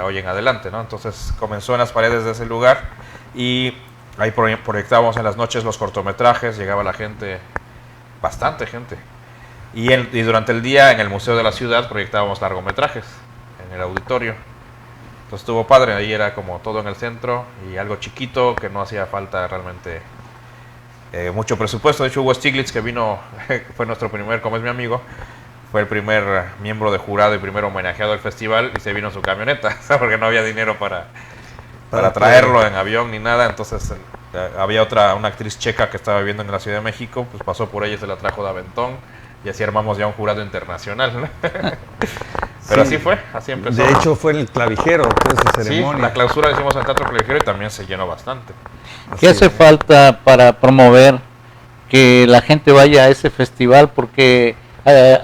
hoy en adelante, ¿no? Entonces comenzó en las paredes de ese lugar y ahí proyectábamos en las noches los cortometrajes, llegaba la gente, bastante gente. Y durante el día en el Museo de la Ciudad proyectábamos largometrajes en el auditorio. Entonces estuvo padre, ahí era como todo en el centro y algo chiquito que no hacía falta realmente mucho presupuesto. De hecho Hugo Stiglitz, que vino, fue nuestro primer, como es mi amigo, fue el primer miembro de jurado y primer homenajeado del festival y se vino en su camioneta, porque no había dinero para traerlo en avión ni nada. Entonces Había una actriz checa que estaba viviendo en la Ciudad de México, pues pasó por ella y se la trajo de aventón, y así armamos ya un jurado internacional, ¿no? Pero sí, así fue, así empezó. De hecho fue en el Clavijero, toda esa ceremonia. Sí, la clausura la hicimos en el Teatro Clavijero y también se llenó bastante. ¿Qué hace falta para promover que la gente vaya a ese festival? Porque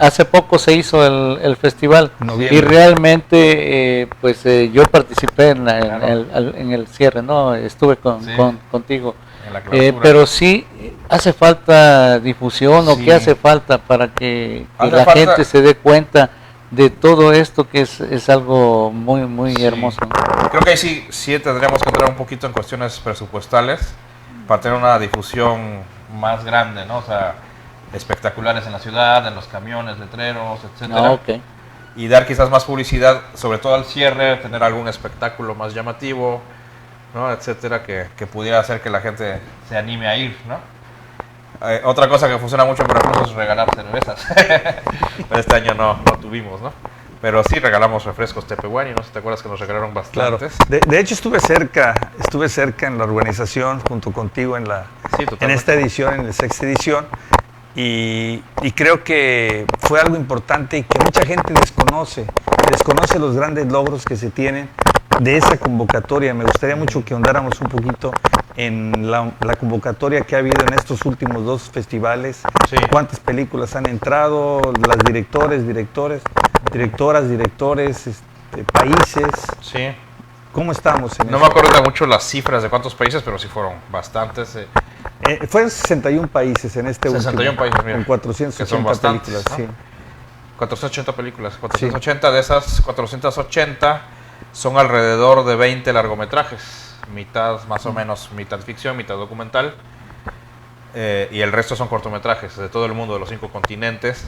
hace poco se hizo el festival y realmente yo participé en el cierre, ¿no? Estuve contigo. Pero sí hace falta difusión, o qué hace falta para que la gente se dé cuenta de todo esto, que es algo muy hermoso. Creo que ahí sí tendríamos que entrar un poquito en cuestiones presupuestales para tener una difusión más grande, ¿no? O sea, espectaculares en la ciudad, en los camiones, letreros, etcétera. Y dar quizás más publicidad, sobre todo al cierre, tener algún espectáculo más llamativo, ¿no? Etcétera, que pudiera hacer que la gente se anime a ir, ¿no? Otra cosa que funciona mucho en Veracruz es regalar cervezas. Pero este año no tuvimos, ¿no? Pero sí regalamos refrescos Tepehuani, no sé si te acuerdas que nos regalaron bastantes. Claro. De hecho estuve cerca en la organización junto contigo en esta edición, en la 6ª edición, y creo que fue algo importante y que mucha gente desconoce los grandes logros que se tienen de esa convocatoria. Me gustaría mucho que ahondáramos un poquito en la convocatoria que ha habido en estos últimos 2 festivales. Sí. ¿Cuántas películas han entrado? Las directoras, directores, países. Sí. ¿Cómo estamos? No me acuerdo de mucho las cifras de cuántos países, pero sí fueron bastantes. Fueron 61 países en este 61 último. países, mira. Con 480 películas, ¿no? Sí. 480 películas. 480 de esas 480 son alrededor de 20 largometrajes. Mitad, más o menos, mitad ficción, mitad documental. Y el resto son cortometrajes de todo el mundo, de los 5 continentes.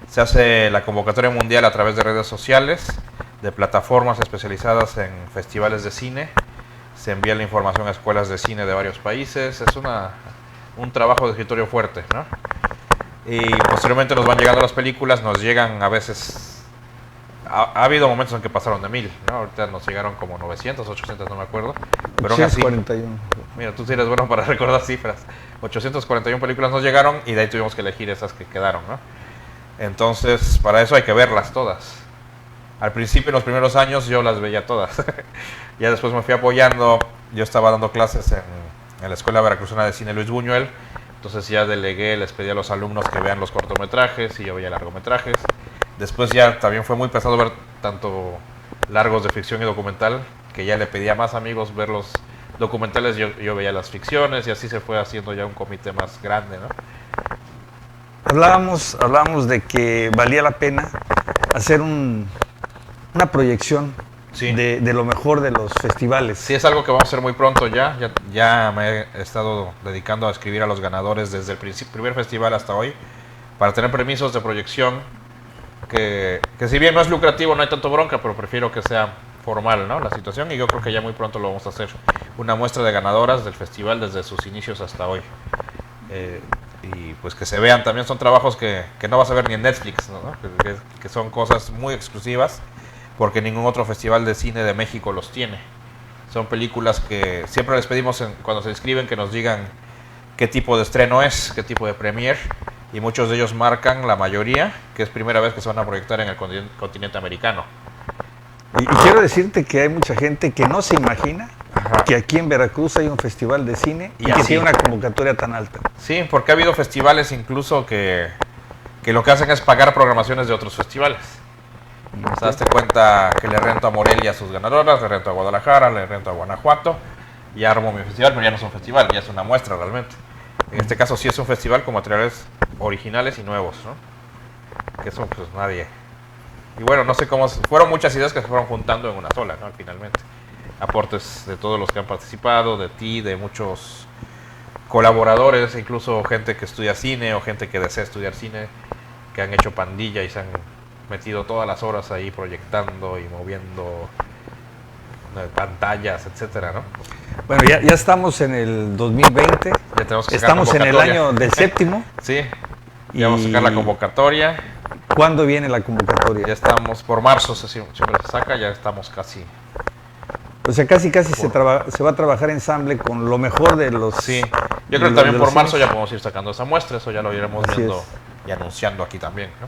Se hace la convocatoria mundial a través de redes sociales, de plataformas especializadas en festivales de cine. Se envía la información a escuelas de cine de varios países. Es un trabajo de escritorio fuerte, ¿no? Y posteriormente nos van llegando las películas, nos llegan a veces... Ha habido momentos en que pasaron de 1000, ¿no? Ahorita nos llegaron como 900, 800, no me acuerdo. Pero 841. Mira, tú sí eres bueno para recordar cifras. 841 películas nos llegaron y de ahí tuvimos que elegir esas que quedaron, ¿no? Entonces, para eso hay que verlas todas. Al principio, en los primeros años, yo las veía todas. Ya después me fui apoyando. Yo estaba dando clases en la Escuela Veracruzana de Cine Luis Buñuel. Entonces ya delegué, les pedí a los alumnos que vean los cortometrajes y yo veía largometrajes. Después ya también fue muy pesado ver tanto largos de ficción y documental, que ya le pedía a más amigos ver los documentales, yo veía las ficciones, y así se fue haciendo ya un comité más grande, ¿no? Hablábamos de que valía la pena hacer una proyección de lo mejor de los festivales. Sí, es algo que vamos a hacer muy pronto ya me he estado dedicando a escribir a los ganadores desde el primer festival hasta hoy, para tener permisos de proyección, que si bien no es lucrativo, no hay tanto bronca, pero prefiero que sea formal, ¿no? La situación, y yo creo que ya muy pronto lo vamos a hacer. Una muestra de ganadoras del festival desde sus inicios hasta hoy. Y pues que se vean, también son trabajos que no vas a ver ni en Netflix, ¿no? Que son cosas muy exclusivas, porque ningún otro festival de cine de México los tiene. Son películas que siempre les pedimos cuando se inscriben que nos digan qué tipo de estreno es, qué tipo de premiere, y muchos de ellos marcan, la mayoría, que es primera vez que se van a proyectar en el continente americano. Y quiero decirte que hay mucha gente que no se imagina que aquí en Veracruz hay un festival de cine y que tiene una convocatoria tan alta. Sí, porque ha habido festivales incluso que lo que hacen es pagar programaciones de otros festivales. O sea, hazte cuenta que le rento a Morelia a sus ganadoras, le rento a Guadalajara, le rento a Guanajuato, y armo mi festival, pero ya no es un festival, ya es una muestra realmente. En este caso sí es un festival con materiales originales y nuevos, ¿no? Que eso pues nadie... Y bueno, no sé cómo... Fueron muchas ideas que se fueron juntando en una sola, ¿no? Finalmente. Aportes de todos los que han participado, de ti, de muchos colaboradores, incluso gente que estudia cine o gente que desea estudiar cine, que han hecho pandilla y se han metido todas las horas ahí proyectando y moviendo pantallas, etcétera, ¿no? Bueno, ya estamos en el 2020, ya tenemos que estamos en el año del séptimo. Sí, ya vamos a sacar la convocatoria. ¿Cuándo viene la convocatoria? Ya estamos por marzo, siempre se saca, ya estamos casi O sea, casi se va a trabajar ensamble con lo mejor de los... Sí, yo creo que también por marzo ya podemos ir sacando esa muestra, eso ya lo iremos viendo y anunciando aquí también, ¿no?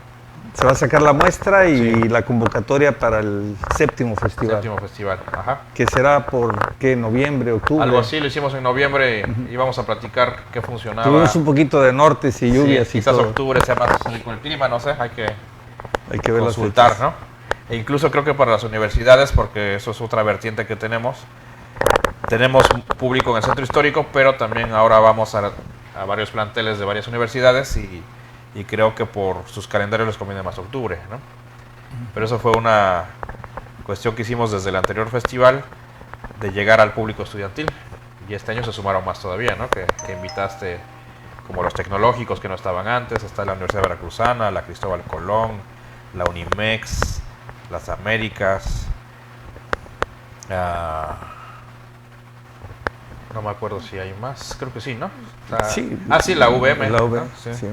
Se va a sacar la muestra y la convocatoria para el 7º festival. 7º festival, ajá. Que será por, ¿qué? ¿Noviembre, octubre? Algo así, lo hicimos en noviembre y íbamos a platicar qué funcionaba. Tuvimos un poquito de nortes y lluvias y quizás todo. octubre sea más con el clima, no sé, hay que ver consultar, ¿no? E incluso creo que para las universidades, porque eso es otra vertiente que tenemos público en el centro histórico, pero también ahora vamos a varios planteles de varias universidades y creo que por sus calendarios les conviene más octubre, ¿no? Pero eso fue una cuestión que hicimos desde el anterior festival, de llegar al público estudiantil, y este año se sumaron más todavía, ¿no? Que invitaste como los tecnológicos que no estaban antes, está la Universidad Veracruzana, la Cristóbal Colón, la Unimex, las Américas, no me acuerdo si hay más, creo que sí, ¿no? Sí, la UVM. La UVM, ¿no? Sí.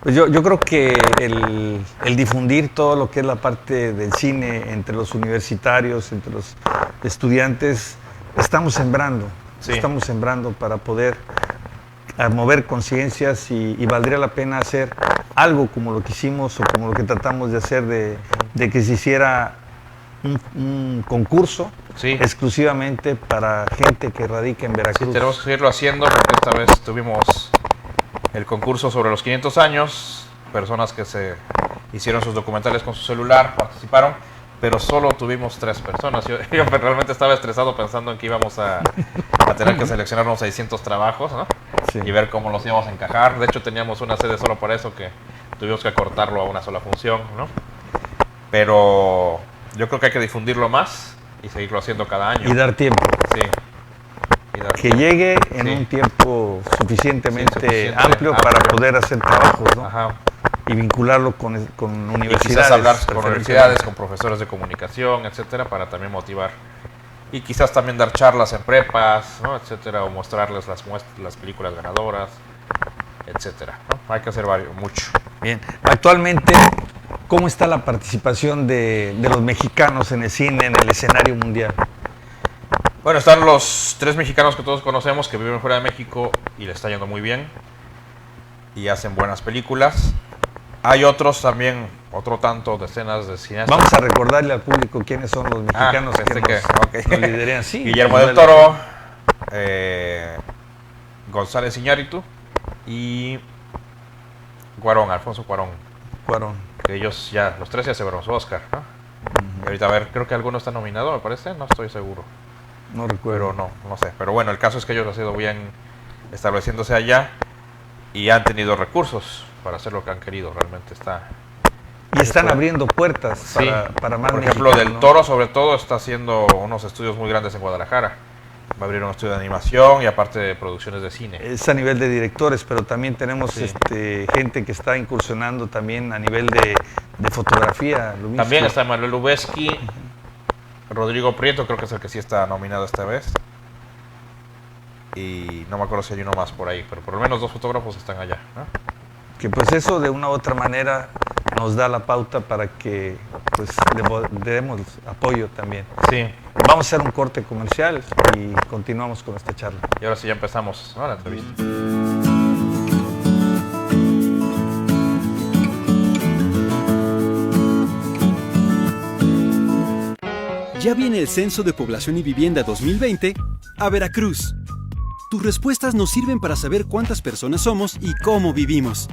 Pues yo creo que el difundir todo lo que es la parte del cine entre los universitarios, entre los estudiantes, estamos sembrando para poder mover conciencias y valdría la pena hacer algo como lo que hicimos o como lo que tratamos de hacer de que se hiciera un concurso exclusivamente para gente que radica en Veracruz. Sí, tenemos que seguirlo haciendo porque esta vez tuvimos el concurso sobre los 500 años, personas que se hicieron sus documentales con su celular, participaron, pero solo tuvimos 3 personas. Yo realmente estaba estresado pensando en que íbamos a tener que seleccionar unos 600 trabajos, ¿no? Sí. Y ver cómo los íbamos a encajar. De hecho, teníamos una sede solo para eso, que tuvimos que acortarlo a una sola función, ¿no? Pero yo creo que hay que difundirlo más y seguirlo haciendo cada año. Y dar tiempo. Sí. Que llegue en un tiempo suficientemente amplio para poder hacer trabajos, ¿no? Ajá. Y vincularlo con universidades. Y quizás hablar con universidades, con profesores de comunicación, etcétera, para también motivar. Y quizás también dar charlas en prepas, ¿no? Etcétera, o mostrarles las películas ganadoras, etcétera, ¿no? Hay que hacer mucho. Bien. Actualmente, ¿cómo está la participación de los mexicanos en el cine, en el escenario mundial? Bueno, están los 3 mexicanos que todos conocemos que viven fuera de México y le está yendo muy bien y hacen buenas películas. Hay otros también, otro tanto decenas de cineastas. Vamos a recordarle al público quiénes son los mexicanos que nos lideran. Sí, Guillermo del Toro, González Iñárritu y Alfonso Cuarón. Que ellos los 3 ya se fueron su Oscar, ¿no? Y ahorita, a ver, creo que alguno está nominado, me parece, no estoy seguro. No recuerdo. Pero no sé. Pero bueno, el caso es que ellos han sido bien estableciéndose allá y han tenido recursos para hacer lo que han querido. Realmente están abriendo puertas para más. Por ejemplo, Del Toro sobre todo está haciendo unos estudios muy grandes en Guadalajara. Va a abrir un estudio de animación y aparte de producciones de cine. Es a nivel de directores, pero también tenemos gente que está incursionando también a nivel de fotografía. También está Manuel Lubezki. Rodrigo Prieto creo que es el que sí está nominado esta vez. Y no me acuerdo si hay uno más por ahí, pero por lo menos 2 fotógrafos están allá, ¿no? Que pues eso de una u otra manera nos da la pauta para que pues le demos apoyo también. Sí. Vamos a hacer un corte comercial y continuamos con esta charla. Y ahora sí ya empezamos, ¿no? La entrevista. Ya viene el Censo de Población y Vivienda 2020 a Veracruz. Tus respuestas nos sirven para saber cuántas personas somos y cómo vivimos.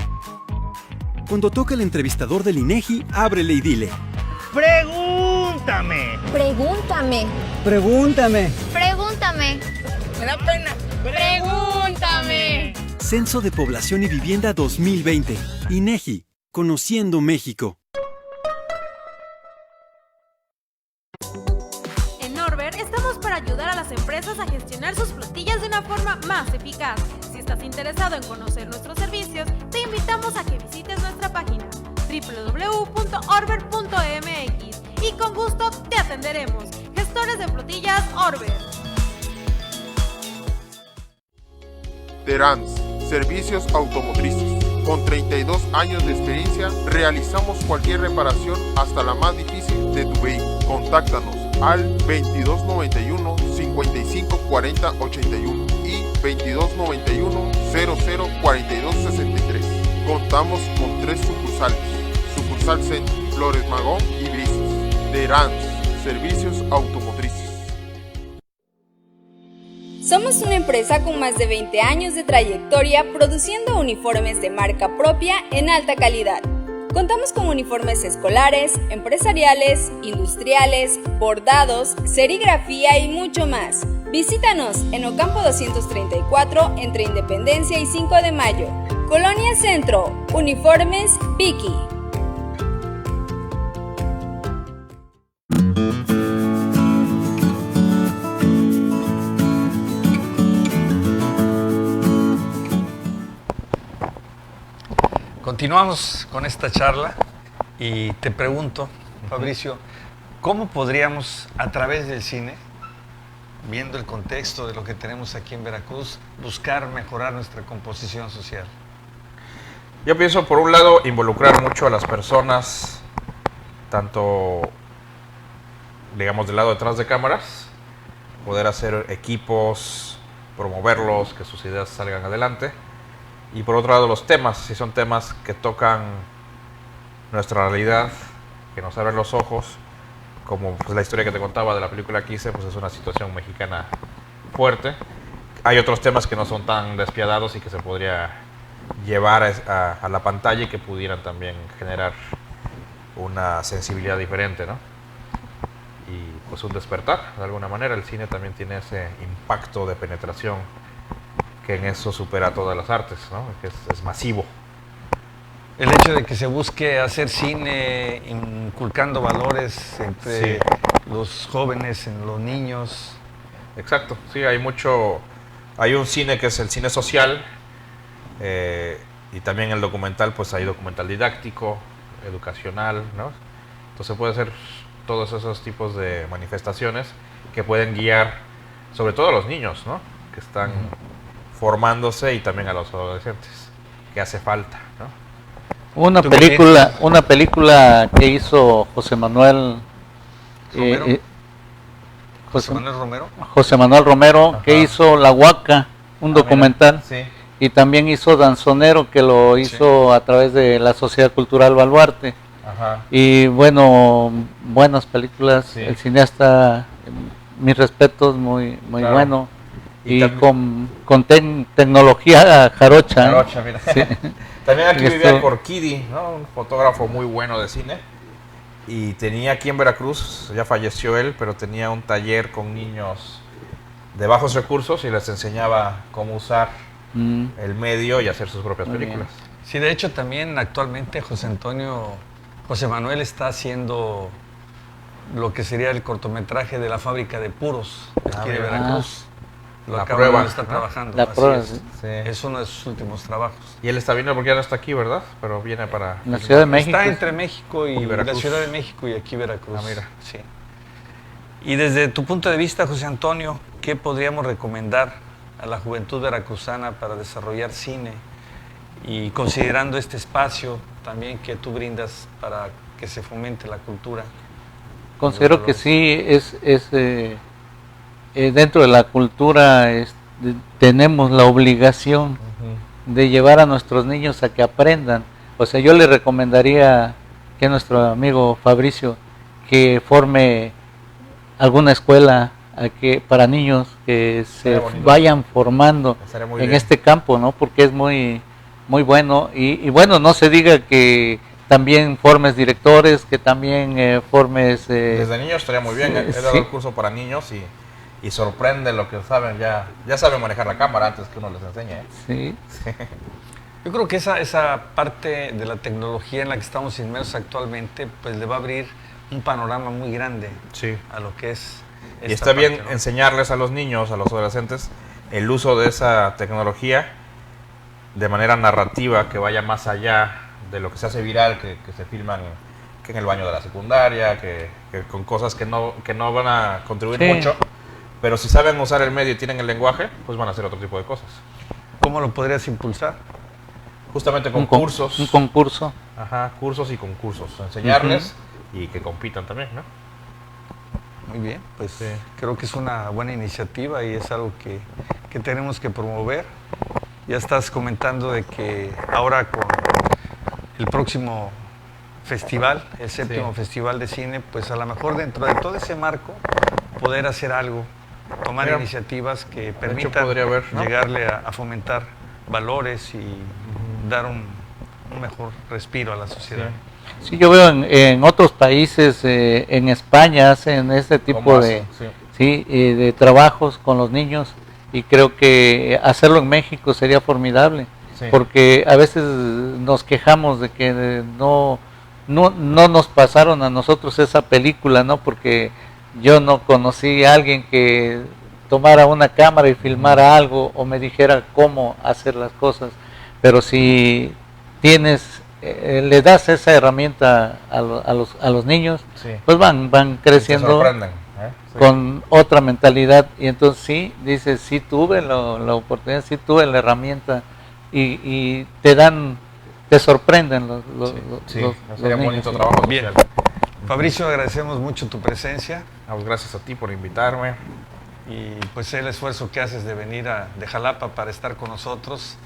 Cuando toca el entrevistador del INEGI, ábrele y dile: ¡Pregúntame! ¡Pregúntame! ¡Pregúntame! ¡Pregúntame! ¡Me da pena! ¡Pregúntame! Censo de Población y Vivienda 2020. INEGI. Conociendo México. Estamos para ayudar a las empresas a gestionar sus flotillas de una forma más eficaz. Si estás interesado en conocer nuestros servicios, te invitamos a que visites nuestra página www.orber.mx y con gusto te atenderemos. Gestores de flotillas Orber. Terans, servicios automotrices. Con 32 años de experiencia, realizamos cualquier reparación hasta la más difícil de tu vehículo. Contáctanos al 2291 55 40 81 y 2291 00 42 63. Contamos con 3 sucursales: Sucursal Centro, Flores Magón y Brisas. De Rans, Servicios Automotrices. Somos una empresa con más de 20 años de trayectoria produciendo uniformes de marca propia en alta calidad. Contamos con uniformes escolares, empresariales, industriales, bordados, serigrafía y mucho más. Visítanos en Ocampo 234 entre Independencia y 5 de Mayo. Colonia Centro, Uniformes Vicky. Continuamos con esta charla y te pregunto, Fabricio, ¿cómo podríamos a través del cine, viendo el contexto de lo que tenemos aquí en Veracruz, buscar mejorar nuestra composición social? Yo pienso, por un lado, involucrar mucho a las personas, tanto, digamos, del lado detrás de cámaras, poder hacer equipos, promoverlos, que sus ideas salgan adelante. Y por otro lado, los temas, si son temas que tocan nuestra realidad, que nos abren los ojos, como pues, la historia que te contaba de la película que hice, pues es una situación mexicana fuerte. Hay otros temas que no son tan despiadados y que se podría llevar a la pantalla y que pudieran también generar una sensibilidad diferente, ¿no? Y pues un despertar, de alguna manera. El cine también tiene ese impacto de penetración que en eso supera todas las artes, ¿no? Que es masivo. El hecho de que se busque hacer cine inculcando valores entre los jóvenes, en los niños. Exacto, sí, hay un cine que es el cine social, y también el documental, pues hay documental didáctico, educacional, ¿no? Entonces puede ser todos esos tipos de manifestaciones que pueden guiar, sobre todo a los niños, ¿no? Que están formándose, y también a los adolescentes, que hace falta, ¿no? Una película que hizo José Manuel Romero. José Manuel Romero, ajá, que hizo La Huaca, un documental, sí, y también hizo Danzonero, que lo hizo a través de la Sociedad Cultural Baluarte. Ajá. Y bueno, buenas películas, sí. El cineasta, mis respetos, muy claro, bueno. Y con tecnología jarocha. Jarocha, mira. Sí. También aquí vivía Corquidi, ¿no? Un fotógrafo muy bueno de cine. Y tenía aquí en Veracruz, ya falleció él, pero tenía un taller con niños de bajos recursos y les enseñaba cómo usar el medio y hacer sus propias películas. Bien. Sí, de hecho también actualmente José Manuel está haciendo lo que sería el cortometraje de La Fábrica de Puros, aquí de Veracruz. Lo está trabajando. La prueba, sí. Es uno de sus últimos trabajos. Y él está viniendo porque ya no está aquí, ¿verdad? Pero viene para la Ciudad de México. Está entre México y Veracruz. La Ciudad de México y aquí Veracruz. Mira. Sí. Y desde tu punto de vista, José Antonio, ¿qué podríamos recomendar a la juventud veracruzana para desarrollar cine? Y considerando este espacio también que tú brindas para que se fomente la cultura. Considero que sí, dentro de la cultura tenemos la obligación de llevar a nuestros niños a que aprendan. O sea, yo le recomendaría que nuestro amigo Fabricio que forme alguna escuela para niños que se vayan formando en este campo, ¿no? Porque es muy bueno. Y bueno, no se diga que también formes directores, que también formes... Desde niños estaría muy bien. He dado el curso para niños y sorprende lo que saben, ya saben manejar la cámara antes que uno les enseñe. Sí. Yo creo que esa parte de la tecnología en la que estamos inmersos actualmente, pues le va a abrir un panorama muy grande a lo que es esta y está bien, ¿no? Enseñarles a los niños, a los adolescentes, el uso de esa tecnología de manera narrativa, que vaya más allá de lo que se hace viral, que se filman que en el baño de la secundaria, que con cosas que no van a contribuir mucho. Pero si saben usar el medio y tienen el lenguaje, pues van a hacer otro tipo de cosas. ¿Cómo lo podrías impulsar? Justamente con cursos. Un concurso. Ajá, cursos y concursos. Enseñarles y que compitan también, ¿no? Muy bien, pues creo que es una buena iniciativa y es algo que tenemos que promover. Ya estás comentando de que ahora con el próximo festival, el 7º Festival de Cine, pues a lo mejor dentro de todo ese marco poder hacer algo, tomar iniciativas que permitan llegarle a fomentar valores y dar un mejor respiro a la sociedad. Sí, yo veo en otros países, en España hacen este tipo de trabajos con los niños y creo que hacerlo en México sería formidable, porque a veces nos quejamos de que no nos pasaron a nosotros esa película, ¿no? Porque yo no conocí a alguien que tomara una cámara y filmara algo o me dijera cómo hacer las cosas, pero si tienes le das esa herramienta a los niños, pues van creciendo con otra mentalidad y entonces dices, sí tuve la oportunidad, sí tuve la herramienta y te sorprenden los sería niños. bonito trabajo. Bien. Fabricio, agradecemos mucho tu presencia. Gracias a ti por invitarme. Y pues el esfuerzo que haces de venir de Jalapa para estar con nosotros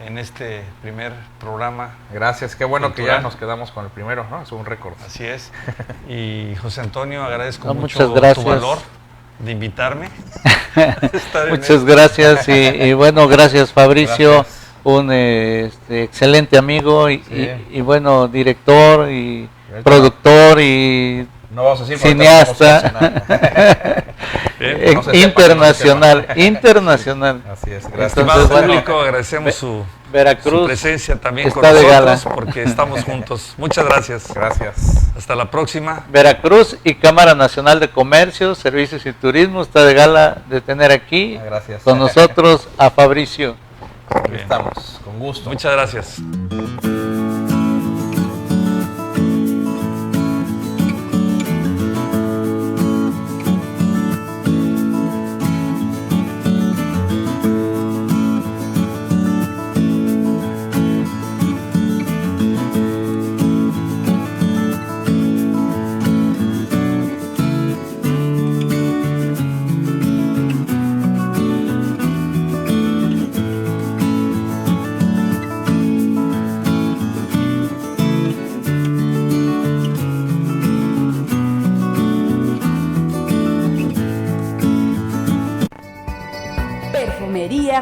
en este primer programa. Gracias, qué bueno cultural. Que ya nos quedamos con el primero, ¿no? Es un récord. Así es. Y José Antonio, agradezco muchas mucho gracias. tu valor de invitarme. Muchas gracias y bueno, gracias Fabricio, gracias. Un excelente amigo y bueno, director y productor y no vamos a decir cineasta. Internacional. Así es, gracias. Estimado público, agradecemos su presencia también con nosotros porque estamos juntos. Muchas gracias. Gracias. Hasta la próxima. Veracruz y Cámara Nacional de Comercio, Servicios y Turismo está de gala de tener aquí con nosotros a Fabricio. Aquí estamos, con gusto. Muchas gracias.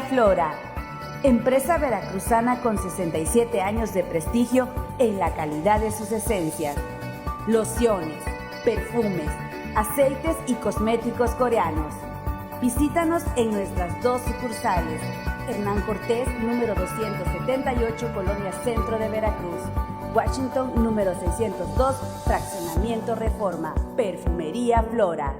Flora, empresa veracruzana con 67 años de prestigio en la calidad de sus esencias. Lociones, perfumes, aceites y cosméticos coreanos. Visítanos en nuestras 2 sucursales. Hernán Cortés, número 278, Colonia Centro de Veracruz. Washington, número 602, Fraccionamiento Reforma. Perfumería Flora.